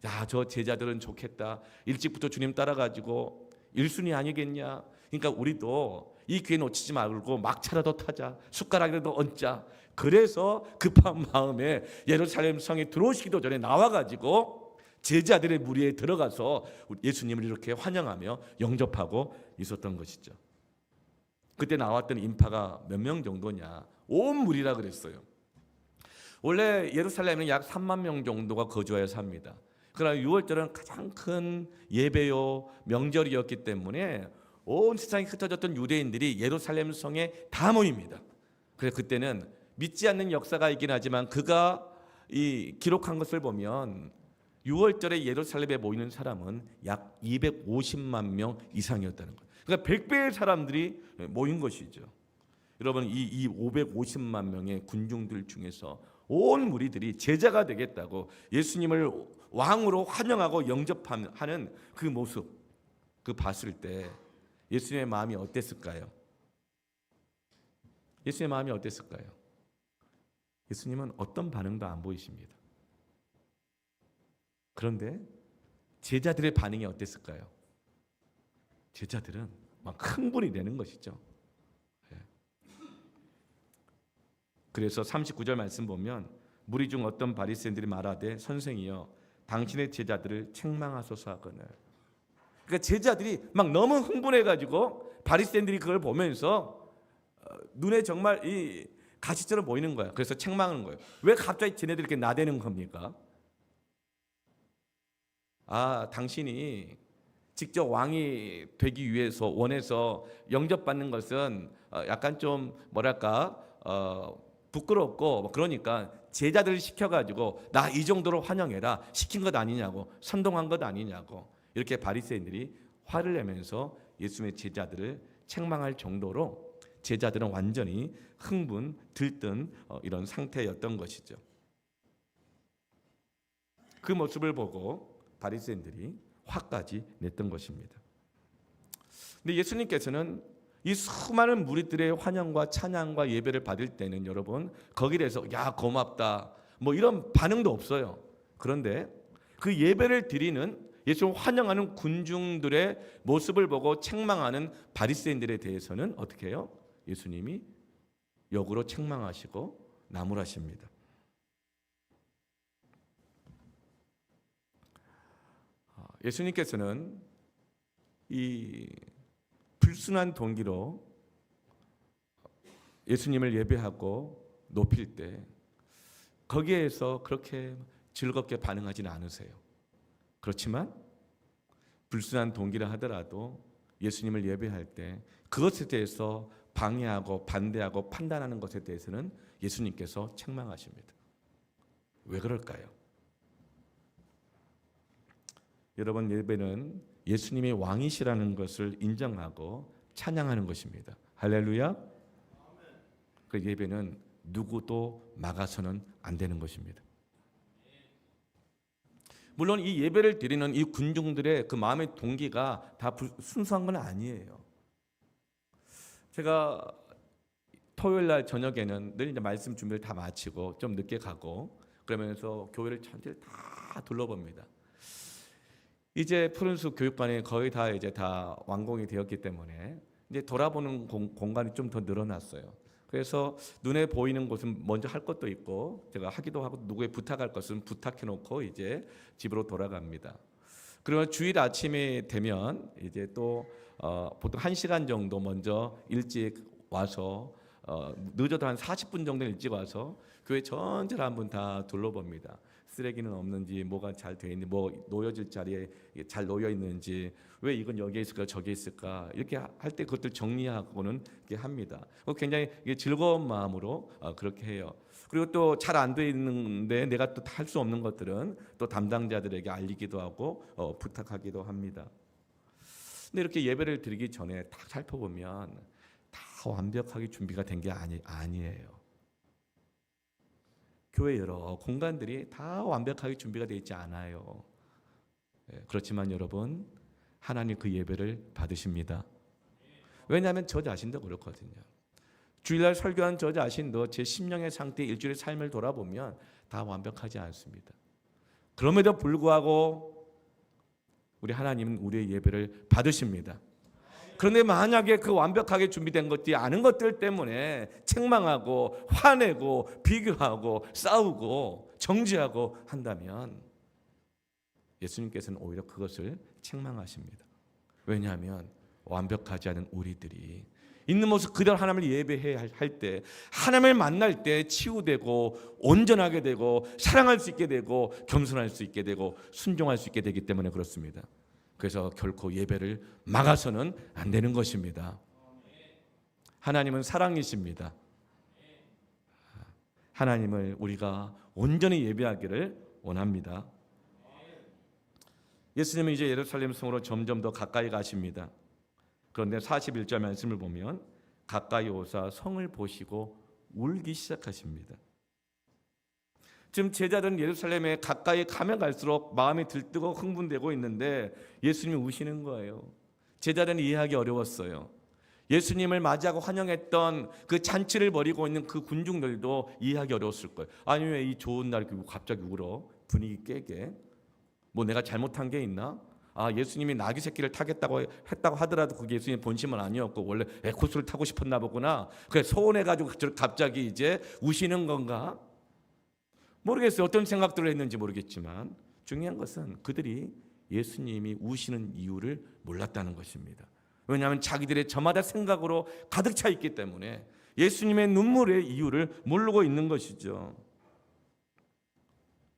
야, 저 제자들은 좋겠다. 일찍부터 주님 따라가지고 1순위 아니겠냐. 그러니까 우리도 이 기회 놓치지 말고 막차라도 타자, 숟가락이라도 얹자. 그래서 급한 마음에 예루살렘 성에 들어오시기도 전에 나와가지고 제자들의 무리에 들어가서 예수님을 이렇게 환영하며 영접하고 있었던 것이죠. 그때 나왔던 인파가 몇 명 정도냐? 온 무리라 그랬어요. 원래 예루살렘에는 약 3만 명 정도가 거주하여 삽니다. 그러나 6월절은 가장 큰 예배요 명절이었기 때문에 온 세상에 흩어졌던 유대인들이 예루살렘 성에 다 모입니다. 그래서 그때는 믿지 않는 역사가 있긴 하지만 그가 이 기록한 것을 보면 6월절에 예루살렘에 모이는 사람은 약 250만 명 이상이었다는 거예요. 그러니까 100배의 사람들이 모인 것이죠. 여러분, 이 550만 명의 군중들 중에서 온 무리들이 제자가 되겠다고 예수님을 왕으로 환영하고 영접하는 그 모습, 그 봤을 때 예수님의 마음이 어땠을까요? 예수님의 마음이 어땠을까요? 예수님은 어떤 반응도 안 보이십니다. 그런데 제자들의 반응이 어땠을까요? 제자들은 막 흥분이 되는 것이죠. 그래서 39절 말씀 보면 무리 중 어떤 바리새인들이 말하되 선생이여 당신의 제자들을 책망하소서 하거늘. 그러니까 제자들이 막 너무 흥분해가지고 바리새인들이 그걸 보면서 눈에 정말 이 가시처럼 보이는 거야. 그래서 책망하는 거예요. 왜 갑자기 쟤네들이 이렇게 나대는 겁니까? 아, 당신이 직접 왕이 되기 위해서 원해서 영접받는 것은 약간 좀 뭐랄까 부끄럽고 뭐 그러니까 제자들을 시켜가지고 나 이 정도로 환영해라, 시킨 것 아니냐고, 선동한 것 아니냐고, 이렇게 바리새인들이 화를 내면서 예수님의 제자들을 책망할 정도로 제자들은 완전히 흥분, 들뜬 이런 상태였던 것이죠. 그 모습을 보고 바리새인들이 화까지 냈던 것입니다. 근데 예수님께서는 이 수많은 무리들의 환영과 찬양과 예배를 받을 때는 여러분 거기에 대해서 야 고맙다 뭐 이런 반응도 없어요. 그런데 그 예배를 드리는 예수를 환영하는 군중들의 모습을 보고 책망하는 바리새인들에 대해서는 어떻게 해요? 예수님이 역으로 책망하시고 나무라십니다. 예수님께서는 이 불순한 동기로 예수님을 예배하고 높일 때 거기에서 그렇게 즐겁게 반응하지는 않으세요. 그렇지만 불순한 동기라 하더라도 예수님을 예배할 때 그것에 대해서 방해하고 반대하고 판단하는 것에 대해서는 예수님께서 책망하십니다. 왜 그럴까요? 여러분, 예배는 예수님이 왕이시라는 것을 인정하고 찬양하는 것입니다. 할렐루야. 그 예배는 누구도 막아서는 안 되는 것입니다. 물론 이 예배를 드리는 이 군중들의 그 마음의 동기가 다 순수한 건 아니에요. 제가 토요일 날 저녁에는 늘 이제 말씀 준비를 다 마치고 좀 늦게 가고 그러면서 교회를 전체를 다 둘러봅니다. 이제 푸른숲 교육관이 거의 다 이제 다 완공이 되었기 때문에 이제 돌아보는 공간이 좀 더 늘어났어요. 그래서 눈에 보이는 곳은 먼저 할 것도 있고 제가 하기도 하고 누구에 부탁할 것은 부탁해 놓고 이제 집으로 돌아갑니다. 그러면 주일 아침이 되면 이제 또 보통 1시간 정도 먼저 일찍 와서 늦어도 한 40분 정도 일찍 와서 교회 전체를 한번 다 둘러봅니다. 쓰레기는 없는지, 뭐가 잘 돼 있는지, 뭐 놓여질 자리에 잘 놓여 있는지, 왜 이건 여기에 있을까 저기에 있을까 이렇게 할 때 그것들 정리하고는 이렇게 합니다. 굉장히 즐거운 마음으로 그렇게 해요. 그리고 또 잘 안 돼 있는데 내가 또 할 수 없는 것들은 또 담당자들에게 알리기도 하고 부탁하기도 합니다. 근데 이렇게 예배를 드리기 전에 딱 살펴보면 다 완벽하게 준비가 된 게 아니에요. 교회 여러 공간들이 다 완벽하게 준비가 되어 있지 않아요. 그렇지만 여러분, 하나님 그 예배를 받으십니다. 왜냐하면 저 자신도 그렇거든요. 주일날 설교한 저 자신도 제 심령의 상태, 일주일의 삶을 돌아보면 다 완벽하지 않습니다. 그럼에도 불구하고 우리 하나님은 우리의 예배를 받으십니다. 그런데 만약에 그 완벽하게 준비된 것들이 아닌 것들 때문에 책망하고 화내고 비교하고 싸우고 정죄하고 한다면 예수님께서는 오히려 그것을 책망하십니다. 왜냐하면 완벽하지 않은 우리들이 있는 모습 그대로 하나님을 예배해야 할 때, 하나님을 만날 때 치유되고 온전하게 되고 사랑할 수 있게 되고 겸손할 수 있게 되고 순종할 수 있게 되기 때문에 그렇습니다. 그래서 결코 예배를 막아서는 안 되는 것입니다. 하나님은 사랑이십니다. 하나님을 우리가 온전히 예배하기를 원합니다. 예수님은 이제 예루살렘 성으로 점점 더 가까이 가십니다. 그런데 41절 말씀을 보면 가까이 오사 성을 보시고 울기 시작하십니다. 지금 제자들은 예루살렘에 가까이 가면 갈수록 마음이 들뜨고 흥분되고 있는데 예수님이 우시는 거예요. 제자들은 이해하기 어려웠어요. 예수님을 맞이하고 환영했던 그 잔치를 벌이고 있는 그 군중들도 이해하기 어려웠을 거예요. 아니 왜 이 좋은 날 갑자기 울어? 분위기 깨게. 뭐 내가 잘못한 게 있나? 예수님이 나귀 새끼를 타겠다고 했다고 하더라도 그게 예수님의 본심은 아니었고 원래 에코스를 타고 싶었나 보구나. 그래 서운해가지고 갑자기 이제 우시는 건가? 모르겠어요. 어떤 생각들을 했는지 모르겠지만 중요한 것은 그들이 예수님이 우시는 이유를 몰랐다는 것입니다. 왜냐하면 자기들의 저마다 생각으로 가득 차 있기 때문에 예수님의 눈물의 이유를 모르고 있는 것이죠.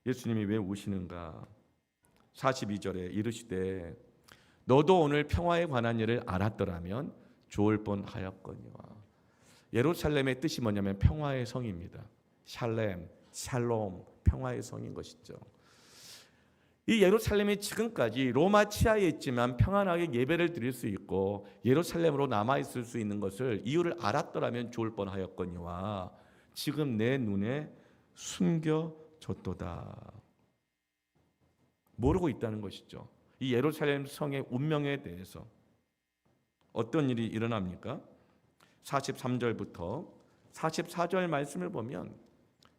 예수님이 왜 우시는가? 42절에 이르시되 너도 오늘 평화에 관한 일을 알았더라면 좋을 뻔하였거니와. 예루살렘의 뜻이 뭐냐면 평화의 성입니다. 샬렘, 샬롬, 평화의 성인 것이죠. 이 예루살렘이 지금까지 로마 치하에 있지만 평안하게 예배를 드릴 수 있고 예루살렘으로 남아있을 수 있는 것을 이유를 알았더라면 좋을 뻔하였거니와 지금 내 눈에 숨겨졌도다. 모르고 있다는 것이죠. 이 예루살렘 성의 운명에 대해서 어떤 일이 일어납니까? 43절부터 44절 말씀을 보면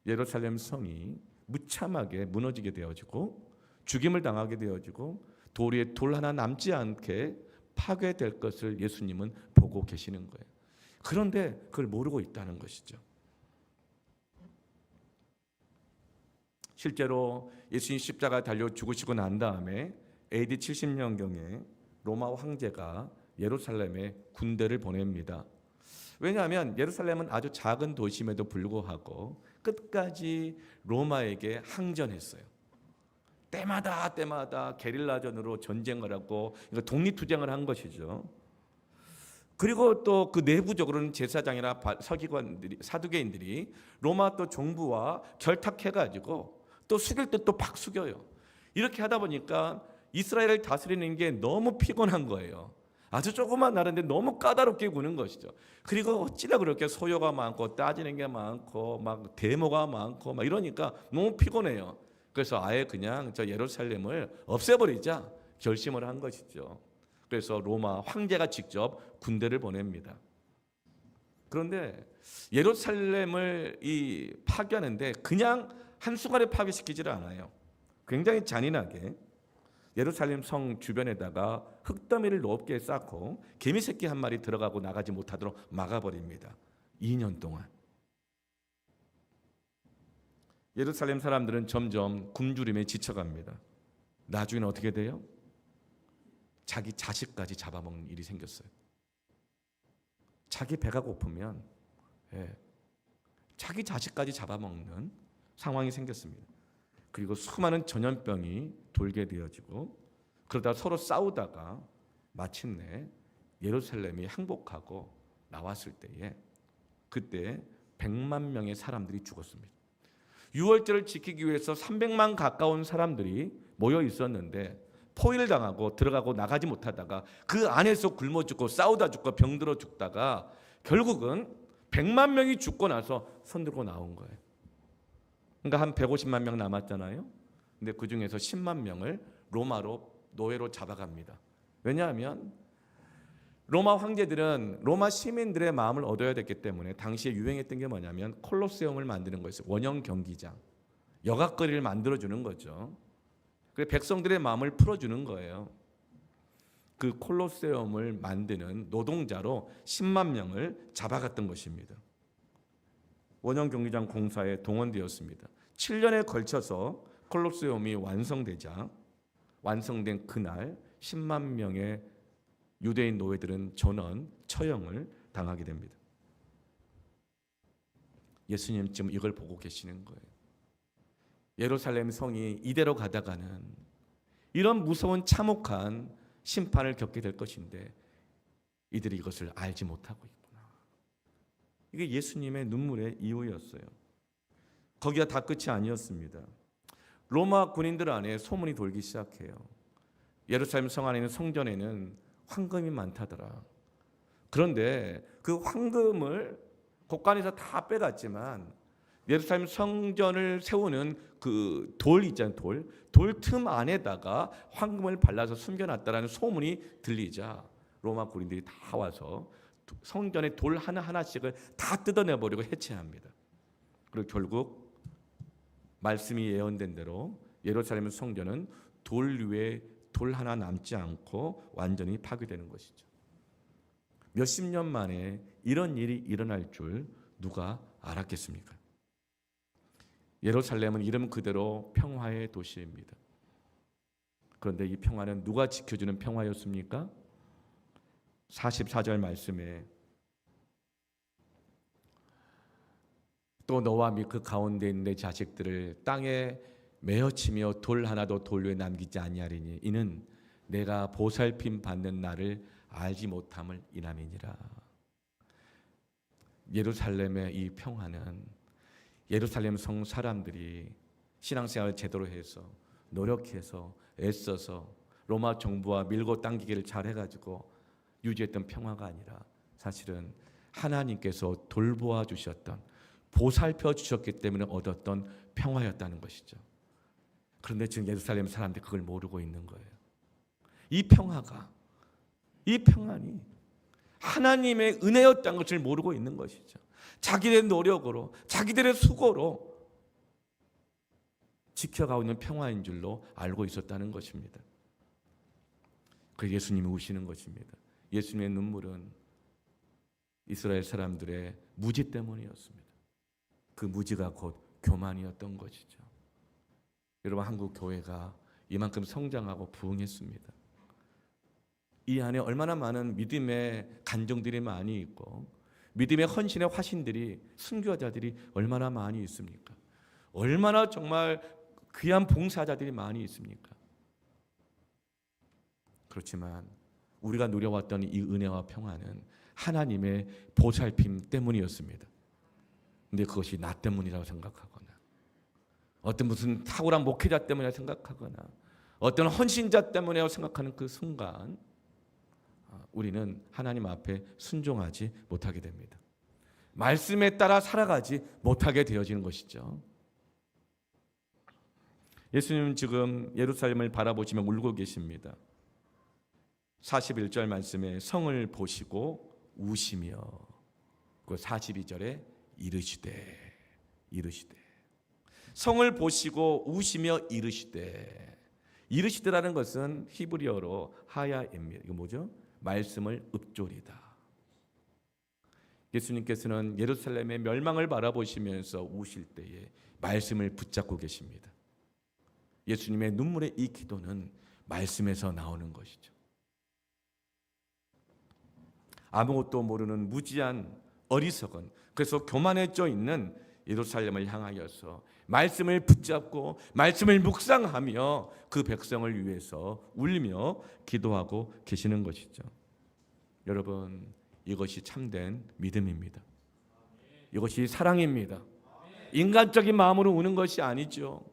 예루살렘 성이 무참하게 무너지게 되어지고 죽임을 당하게 되어지고 돌 위에 돌 하나 남지 않게 파괴될 것을 예수님은 보고 계시는 거예요. 그런데 그걸 모르고 있다는 것이죠. 실제로 예수님 십자가 달려 죽으시고 난 다음에 AD 70년경에 로마 황제가 예루살렘에 군대를 보냅니다. 왜냐하면 예루살렘은 아주 작은 도심에도 불구하고 끝까지 로마에게 항전했어요. 때마다 게릴라전으로 전쟁을 하고 독립투쟁을 한 것이죠. 그리고 또 그 내부적으로는 제사장이나 서기관들이, 사두개인들이 로마 또 정부와 결탁해가지고 또 숙일 때 또 팍 숙여요. 이렇게 하다 보니까 이스라엘을 다스리는 게 너무 피곤한 거예요. 아주 조그만 나라인데 너무 까다롭게 구는 것이죠. 그리고 어찌나 그렇게 소요가 많고 따지는 게 많고 막 데모가 많고 막 이러니까 너무 피곤해요. 그래서 아예 그냥 저 예루살렘을 없애버리자 결심을 한 것이죠. 그래서 로마 황제가 직접 군대를 보냅니다. 그런데 예루살렘을 파괴하는데 그냥 한순간에 파괴시키지를 않아요. 굉장히 잔인하게 예루살렘 성 주변에다가 흙더미를 높게 쌓고 개미 새끼 한 마리 들어가고 나가지 못하도록 막아버립니다. 2년 동안. 예루살렘 사람들은 점점 굶주림에 지쳐갑니다. 나중에는 어떻게 돼요? 자기 자식까지 잡아먹는 일이 생겼어요. 자기 배가 고프면 자기 자식까지 잡아먹는 상황이 생겼습니다. 그리고 수많은 전염병이 돌게 되어지고 그러다 서로 싸우다가 마침내 예루살렘이 항복하고 나왔을 때에 그때 100만 명의 사람들이 죽었습니다. 유월절을 지키기 위해서 300만 가까운 사람들이 모여 있었는데 포위를 당하고 들어가고 나가지 못하다가 그 안에서 굶어 죽고 싸우다 죽고 병들어 죽다가 결국은 100만 명이 죽고 나서 손 들고 나온 거예요. 그러니까 한 150만 명 남았잖아요. 근데 그 중에서 10만 명을 로마로 노예로 잡아갑니다. 왜냐하면 로마 황제들은 로마 시민들의 마음을 얻어야 됐기 때문에 당시에 유행했던 게 뭐냐면 콜로세움을 만드는 거였어요. 원형 경기장, 여각거리를 만들어주는 거죠. 그래서 백성들의 마음을 풀어주는 거예요. 그 콜로세움을 만드는 노동자로 10만 명을 잡아갔던 것입니다. 원형 경기장 공사에 동원되었습니다. 7년에 걸쳐서 콜로세움이 완성되자 완성된 그날 10만 명의 유대인 노예들은 전원 처형을 당하게 됩니다. 예수님 지금 이걸 보고 계시는 거예요. 예루살렘 성이 이대로 가다가는 이런 무서운 참혹한 심판을 겪게 될 것인데 이들이 이것을 알지 못하고 있구나. 이게 예수님의 눈물의 이유였어요. 거기가 다 끝이 아니었습니다. 로마 군인들 안에 소문이 돌기 시작해요. 예루살렘 성 안에 있는 성전에는 황금이 많다더라. 그런데 그 황금을 곳간에서 다 빼갔지만 예루살렘 성전을 세우는 그 돌 있잖아요. 돌 틈 안에다가 황금을 발라서 숨겨놨다라는 소문이 들리자 로마 군인들이 다 와서 성전의 돌 하나하나씩을 다 뜯어내버리고 해체합니다. 그리고 결국 말씀이 예언된 대로 예루살렘 성전은 돌 위에 돌 하나 남지 않고 완전히 파괴되는 것이죠. 몇십 년 만에 이런 일이 일어날 줄 누가 알았겠습니까? 예루살렘은 이름 그대로 평화의 도시입니다. 그런데 이 평화는 누가 지켜주는 평화였습니까? 44절 말씀에 또 너와 그 가운데 있는 내 자식들을 땅에 메어치며 돌 하나도 돌 위에 남기지 아니하리니 이는 내가 보살핌 받는 날을 알지 못함을 인함이니라. 예루살렘의 이 평화는 예루살렘 성 사람들이 신앙생활을 제대로 해서 노력해서 애써서 로마 정부와 밀고 당기기를 잘 해가지고 유지했던 평화가 아니라 사실은 하나님께서 돌보아 주셨던, 보살펴 주셨기 때문에 얻었던 평화였다는 것이죠. 그런데 지금 예루살렘 사람들이 그걸 모르고 있는 거예요. 이 평화가, 이 평안이 하나님의 은혜였다는 것을 모르고 있는 것이죠. 자기들의 노력으로, 자기들의 수고로 지켜가고 있는 평화인 줄로 알고 있었다는 것입니다. 그래서 예수님이 우시는 것입니다. 예수님의 눈물은 이스라엘 사람들의 무지 때문이었습니다. 그 무지가 곧 교만이었던 것이죠. 여러분, 한국 교회가 이만큼 성장하고 부흥했습니다. 이 안에 얼마나 많은 믿음의 간정들이 많이 있고 믿음의 헌신의 화신들이, 순교자들이 얼마나 많이 있습니까? 얼마나 정말 귀한 봉사자들이 많이 있습니까? 그렇지만 우리가 누려왔던 이 은혜와 평화는 하나님의 보살핌 때문이었습니다. 근데 그것이 나 때문이라고 생각하거나, 어떤 무슨 탁월한 목회자 때문이라고 생각하거나, 어떤 헌신자 때문이라고 생각하는 그 순간 우리는 하나님 앞에 순종하지 못하게 됩니다. 말씀에 따라 살아가지 못하게 되어지는 것이죠. 예수님은 지금 예루살렘을 바라보시며 울고 계십니다. 41절 말씀에 성을 보시고 우시며, 그 42절에 이르시되 성을 보시고 우시며 이르시되라는 것은 히브리어로 하야입니다. 이거 뭐죠? 말씀을 읊조리다. 예수님께서는 예루살렘의 멸망을 바라보시면서 우실 때에 말씀을 붙잡고 계십니다. 예수님의 눈물의 이 기도는 말씀에서 나오는 것이죠. 아무것도 모르는 무지한 어리석은, 그래서 교만해져 있는 예루살렘을 향하여서 말씀을 붙잡고 말씀을 묵상하며 그 백성을 위해서 울며 기도하고 계시는 것이죠. 여러분, 이것이 참된 믿음입니다. 이것이 사랑입니다. 인간적인 마음으로 우는 것이 아니죠.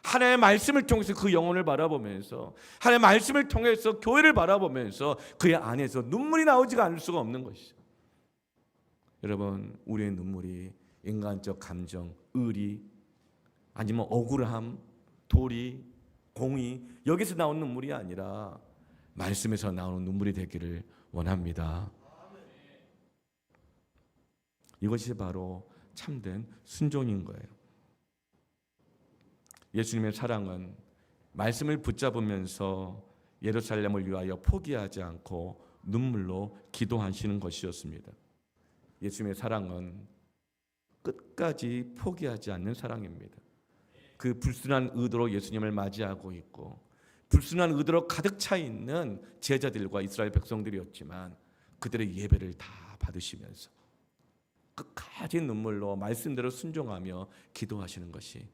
하나님의 말씀을 통해서 그 영혼을 바라보면서, 하나님의 말씀을 통해서 교회를 바라보면서 그의 안에서 눈물이 나오지가 않을 수가 없는 것이죠. 여러분, 우리의 눈물이 인간적 감정, 의리, 아니면 억울함, 도리, 공의, 여기서 나오는 눈물이 아니라 말씀에서 나오는 눈물이 되기를 원합니다. 이것이 바로 참된 순종인 거예요. 예수님의 사랑은 말씀을 붙잡으면서 예루살렘을 위하여 포기하지 않고 눈물로 기도하시는 것이었습니다. 예수님의 사랑은 끝까지 포기하지 않는 사랑입니다. 그 불순한 의도로 예수님을 맞이하고 있고 불순한 의도로 가득 차 있는 제자들과 이스라엘 백성들이었지만 그들의 예배를 다 받으시면서 끝까지 눈물로 말씀대로 순종하며 기도하시는 것이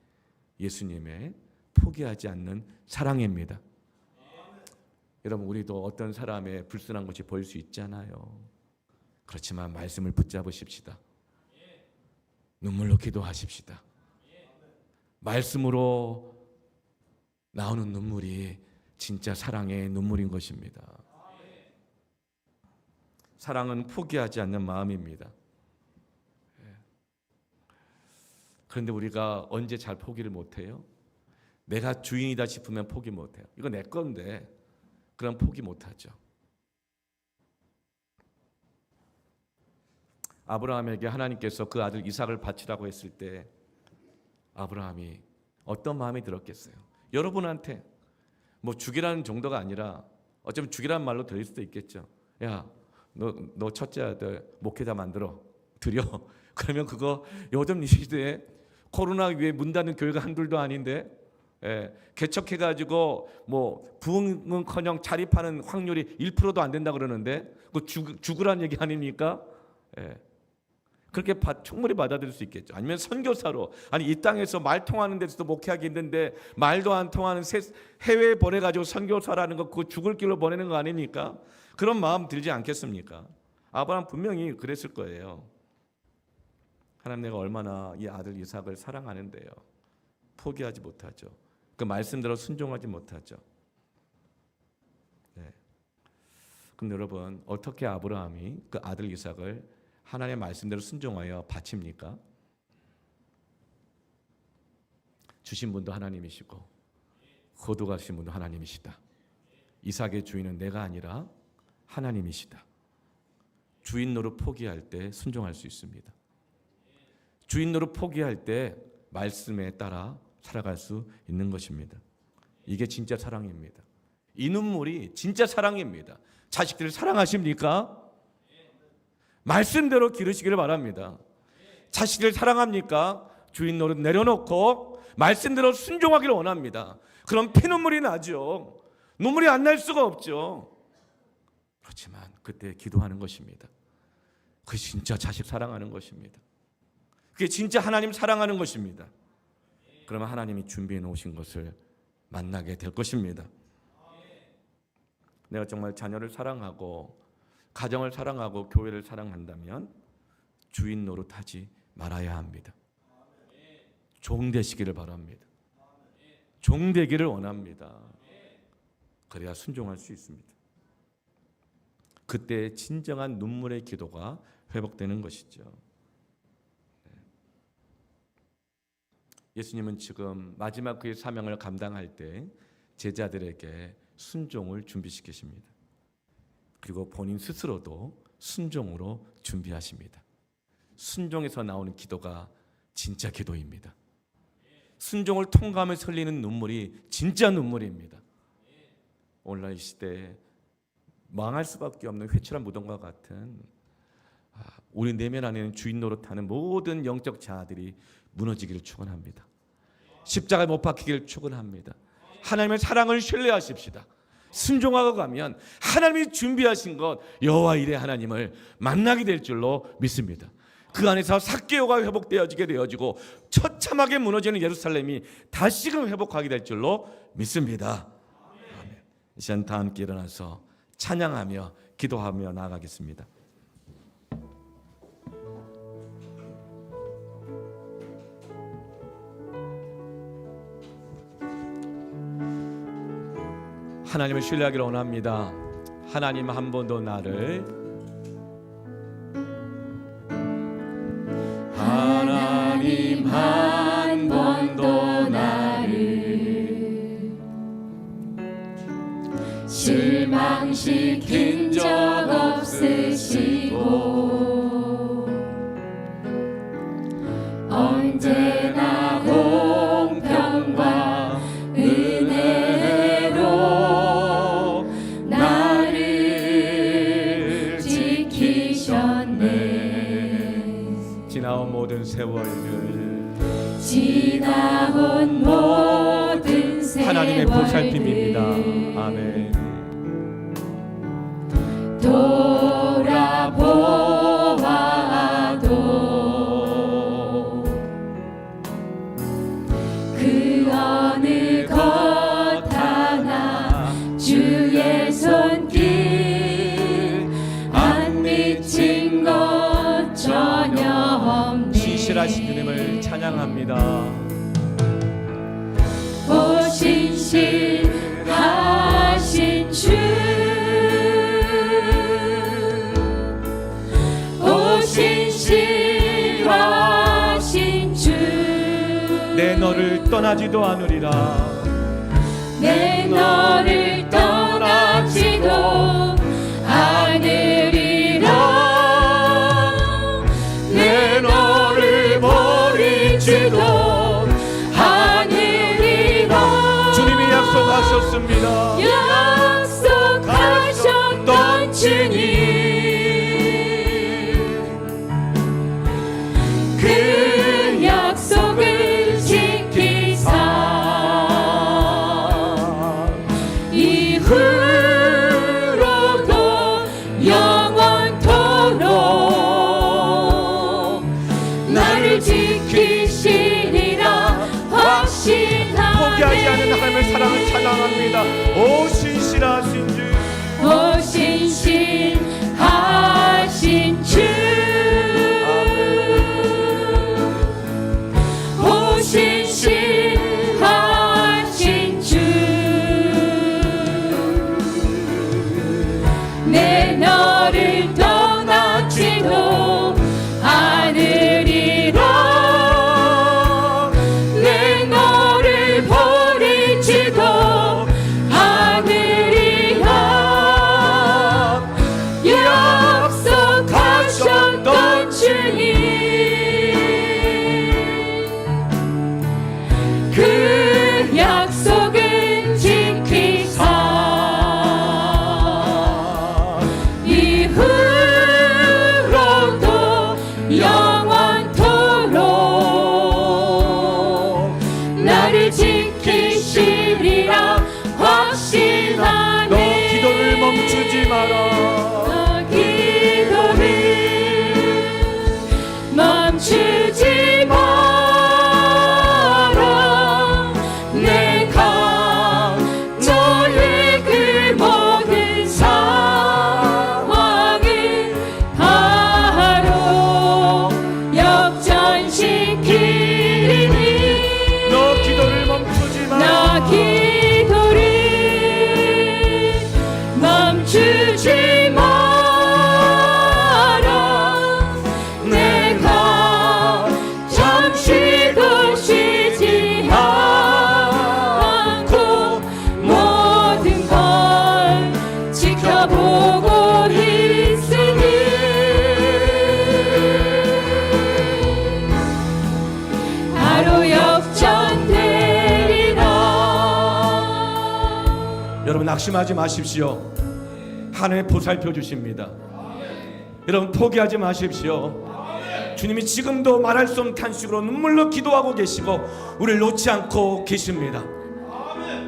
예수님의 포기하지 않는 사랑입니다. 여러분, 우리도 어떤 사람의 불순한 것이 보일 수 있잖아요. 그렇지만 말씀을 붙잡으십시다. 눈물로 기도하십시다. 말씀으로 나오는 눈물이 진짜 사랑의 눈물인 것입니다. 사랑은 포기하지 않는 마음입니다. 그런데 우리가 언제 잘 포기를 못해요? 내가 주인이다 싶으면 포기 못해요. 이거 내 건데 그럼 포기 못하죠. 아브라함에게 하나님께서 그 아들 이삭을 바치라고 했을 때 아브라함이 어떤 마음이 들었겠어요? 여러분한테 뭐 죽이라는 정도가 아니라 어쩌면 죽이라는 말로 들릴 수도 있겠죠. 야, 너 첫째 아들 목회자 만들어 드려. 그러면 그거 요즘 이 시대에 코로나 위에 문 닫는 교회가 한둘도 아닌데 개척해가지고 뭐 부흥은커녕 자립하는 확률이 1%도 안 된다 그러는데 그 죽으라는 얘기 아닙니까? 그렇게 충분히 받아들일 수 있겠죠. 아니면 선교사로, 아니 이 땅에서 말 통하는 데서도 목회하기 힘든데 말도 안 통하는 해외에 보내가지고 선교사라는 거 그거 죽을 길로 보내는 거 아닙니까? 그런 마음 들지 않겠습니까? 아브라함 분명히 그랬을 거예요. 하나님 내가 얼마나 이 아들 이삭을 사랑하는데요. 포기하지 못하죠. 그 말씀대로 순종하지 못하죠. 네. 그럼 여러분 어떻게 아브라함이 그 아들 이삭을 하나님의 말씀대로 순종하여 바칩니까? 주신 분도 하나님이시고 거두가신 분도 하나님이시다. 이삭의 주인은 내가 아니라 하나님이시다. 주인 노릇 포기할 때 순종할 수 있습니다. 주인 노릇 포기할 때 말씀에 따라 살아갈 수 있는 것입니다. 이게 진짜 사랑입니다. 이 눈물이 진짜 사랑입니다. 자식들을 사랑하십니까? 말씀대로 기르시기를 바랍니다. 자식들 사랑합니까? 주인 노릇 내려놓고 말씀대로 순종하기를 원합니다. 그럼 피눈물이 나죠. 눈물이 안 날 수가 없죠. 그렇지만 그때 기도하는 것입니다. 그게 진짜 자식 사랑하는 것입니다. 그게 진짜 하나님 사랑하는 것입니다. 그러면 하나님이 준비해 놓으신 것을 만나게 될 것입니다. 내가 정말 자녀를 사랑하고 가정을 사랑하고 교회를 사랑한다면 주인 노릇하지 말아야 합니다. 종 되시기를 바랍니다. 종 되기를 원합니다. 그래야 순종할 수 있습니다. 그때 진정한 눈물의 기도가 회복되는 것이죠. 예수님은 지금 마지막 그의 사명을 감당할 때 제자들에게 순종을 준비시키십니다. 그리고 본인 스스로도 순종으로 준비하십니다. 순종에서 나오는 기도가 진짜 기도입니다. 순종을 통과하면서 흘리는 눈물이 진짜 눈물입니다. 오늘날 이 시대에 망할 수밖에 없는 회칠한 무덤과 같은 우리 내면 안에는 주인 노릇하는 모든 영적 자아들이 무너지기를 축원합니다. 십자가에 못 박히기를 축원합니다. 하나님의 사랑을 신뢰하십시다. 순종하고 가면 하나님이 준비하신 것 여호와 이레 하나님을 만나게 될 줄로 믿습니다. 그 안에서 삭개오가 회복되어지게 되어지고 처참하게 무너지는 예루살렘이 다시금 회복하게 될 줄로 믿습니다. 아멘. 이 시간 다 함께 일어나서 찬양하며 기도하며 나아가겠습니다. 하나님을 신뢰하기를 원합니다. 하나님 한 번도 나를 하나님 한 번도 나를 실망시킨 적 없으시고 언제나 공평과 은혜로 나를 지키셨네. 지나온 모든 세월을 지나온 모든 세월을 하나님의 보살핌입니다. 아멘. 돌아보아도 그 어느 것 하나 주의 손길 안 미친 것 전혀 없네. 신실하신 주님을 찬양합니다. 오 신실하신 주, 오 신실하신 주, 내 너를 떠나지도 않으리라. 내 너를 떠나지도 않으리라. 내 너를 버리지도 않으리라. 주님이 약속하셨습니다. 약속하셨던 주님, 그 약속을 지키사 이후로도 영원토록 나를 지키시리라 확신하네. 포기하지 않는 하나님의 사랑을 찬양합니다. 오 신실하신 주, 오 신실하신 주, 낙심하지 마십시오. 하나님 보살펴 주십니다. 여러분 포기하지 마십시오. 주님이 지금도 말할 수 없는 탄식으로 눈물로 기도하고 계시고 우리를 놓지 않고 계십니다.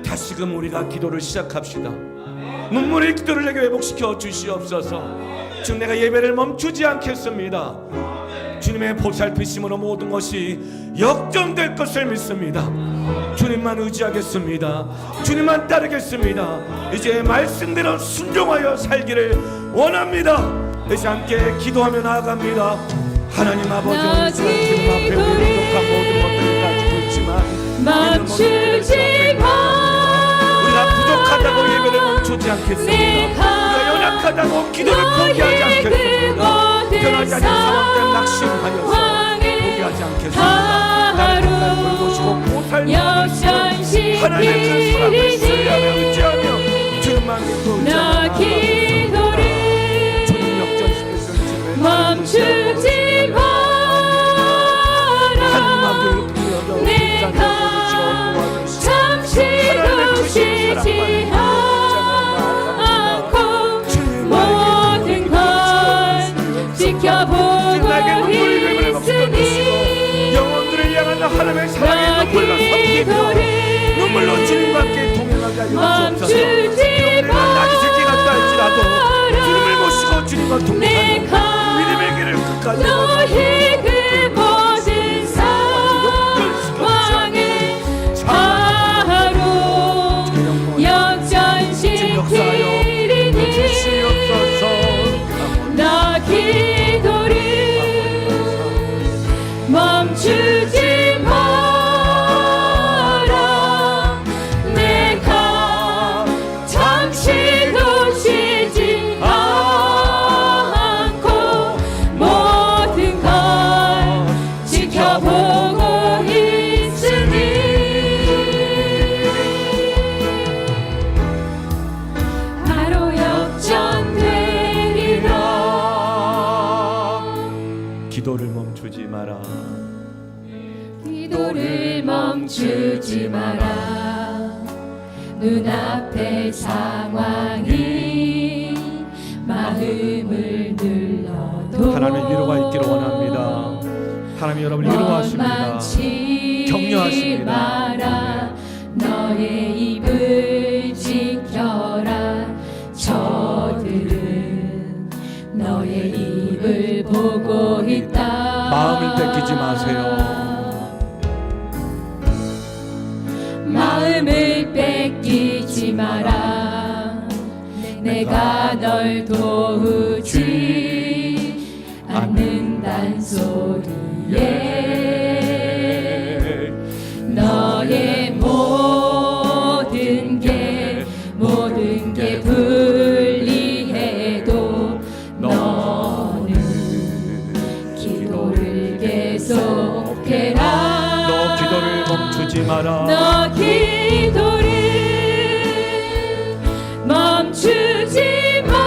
다시금 우리가 기도를 시작합시다. 눈물의 기도를 내게 회복시켜 주시옵소서. 지금 내가 예배를 멈추지 않겠습니다. 주님의 보살피심으로 모든 것이 역전될 것을 믿습니다. 주님만 의지하겠습니다. 주님만 따르겠습니다. 이제 말씀대로 순종하여 살기를 원합니다. 이제 함께 기도하며 나아갑니다. 하나님 아버지, 오늘 시간 주님 앞에 우리 부족한 모든 것들을 가지고 있지만 멈추지 마. 우리가 부족하다고 예배를 멈추지 않겠습니다. 우리가 연약하다고 기도를 포기하지 않겠습니다. 변하지 않는 상황 때문에 낙심하여서 포기하지 않겠습니다. 나를 끝까지 돌보시고 보살펴주시고 하나님의 그 사랑을 신뢰하며 의지하며 주님만 믿고 의지하며 주님 역전시키실 주님의 멈추지 마라. 하나님 앞을 내가 잠시도 쉬지 않고 모든 걸 지켜보고 있으니 영혼들을 향한 하나님의 사랑의 눈물로 섬기며 눈물로 주님과 함께 동행하게 하여 주옵소서. 내가 나이 새끼 같다 할지라도 주님을 모시고 주님과 동행하며 믿음의 길을 끝까지 너희 그 모든 상황을 바로 역전시키리니 나 기도를 멈추지 마라. 내가 잠시도 쉬지 않고 모든 걸 지켜보고 있으니 바로 역전되리라. 기도를 멈추지 마라. 기도를 멈추지 마라. 눈앞의 상황이 마음을 눌러도 하나님의 위로가 있기를 원합니다. 하나님 여러분을 위로하십니다. 격려하십니다. 마라. 너의 입을 지켜라. 저들은 너의 입을 보고 있다. 마음을 뺏기지 마세요. 마음을 뺏기지 마라. 내가 널 도우지 않는단 소리에 너의 모든 게 불리해도 너는 기도를 계속해라. 너 기도를 멈추지 마라. 너 기도를 멈추지 마라.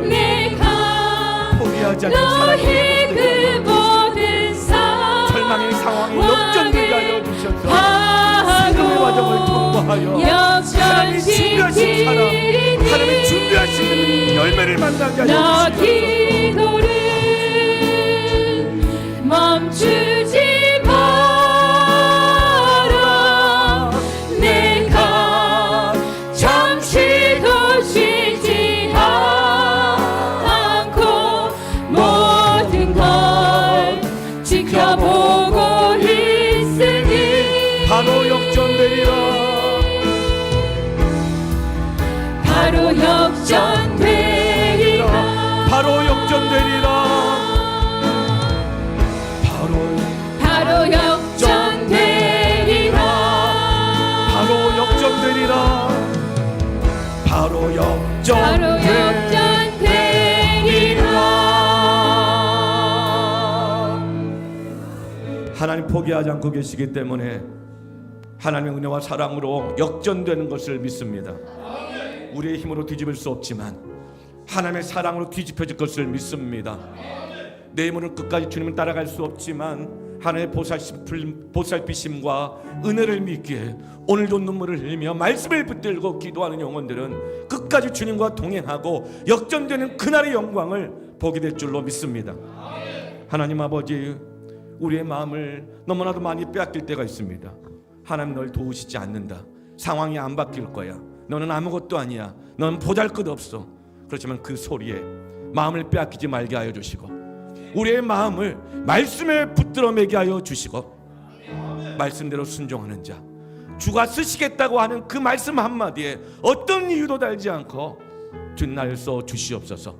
내가 포기하지 않는 너의 그 모든 절망의 상황이 역전되게 하여 주셔서 승리의 과정을 통과하여 하나님이 준비하신 사람, 하나님이 준비하신 열매를 만나게 하여 너 주시옵소서. 기도를 멈추지 마라. 내가 잠시도 쉬지 않고 모든 걸 지켜보고 있으니 바로 역전되리라. 바로 역전되리라. 바로 역전되리라. 바로 역전되리라. 바로 역전되리라. 바로 역전되리라. 하나님 포기하지 않고 계시기 때문에 하나님의 은혜와 사랑으로 역전되는 것을 믿습니다. 우리의 힘으로 뒤집을 수 없지만 하나님의 사랑으로 뒤집혀질 것을 믿습니다. 내 힘으로 끝까지 주님을 따라갈 수 없지만 하나님의 보살피심과 은혜를 믿기에 오늘도 눈물을 흘리며 말씀을 붙들고 기도하는 영혼들은 끝까지 주님과 동행하고 역전되는 그날의 영광을 보게 될 줄로 믿습니다. 하나님 아버지, 우리의 마음을 너무나도 많이 빼앗길 때가 있습니다. 하나님 널 도우시지 않는다. 상황이 안 바뀔 거야. 너는 아무것도 아니야. 너는 보잘것없어. 그렇지만 그 소리에 마음을 빼앗기지 말게 하여 주시고 우리의 마음을 말씀에 붙들어 매게 하여 주시고 말씀대로 순종하는 자, 주가 쓰시겠다고 하는 그 말씀 한마디에 어떤 이유도 달지 않고 주님 날 써 주시옵소서.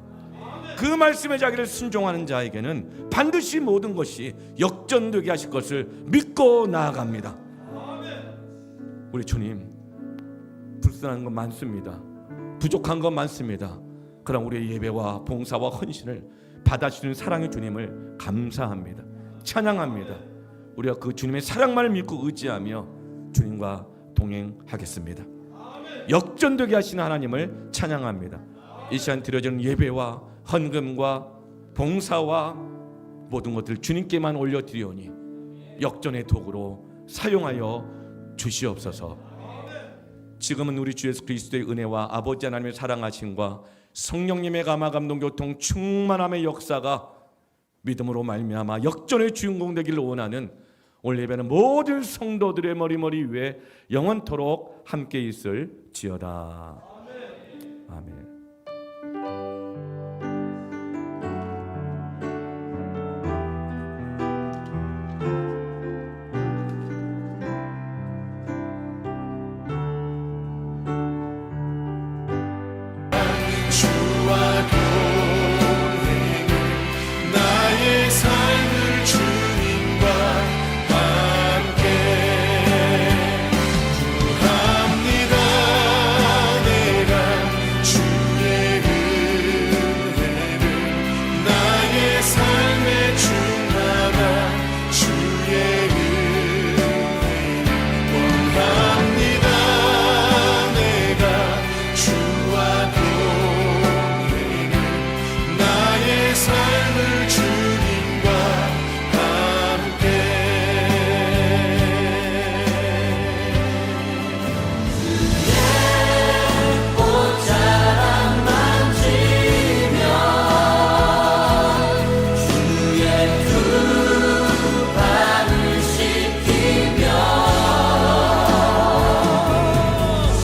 그 말씀의 자기를 순종하는 자에게는 반드시 모든 것이 역전되게 하실 것을 믿고 나아갑니다. 우리 주님, 불순한 것 많습니다. 부족한 것 많습니다. 그럼 우리의 예배와 봉사와 헌신을 받아주시는 사랑의 주님을 감사합니다. 찬양합니다. 우리가 그 주님의 사랑만을 믿고 의지하며 주님과 동행하겠습니다. 역전되게 하시는 하나님을 찬양합니다. 이 시간 드려지는 예배와 헌금과 봉사와 모든 것들 주님께만 올려드리오니 역전의 도구로 사용하여 주시옵소서. 지금은 우리 주 예수 그리스도의 은혜와 아버지 하나님의 사랑하심과 성령님의 감화 감동 교통 충만함의 역사가 믿음으로 말미암아 역전의 주인공 되기를 원하는 오늘 예배는 모든 성도들의 머리 위에 영원토록 함께 있을지어다.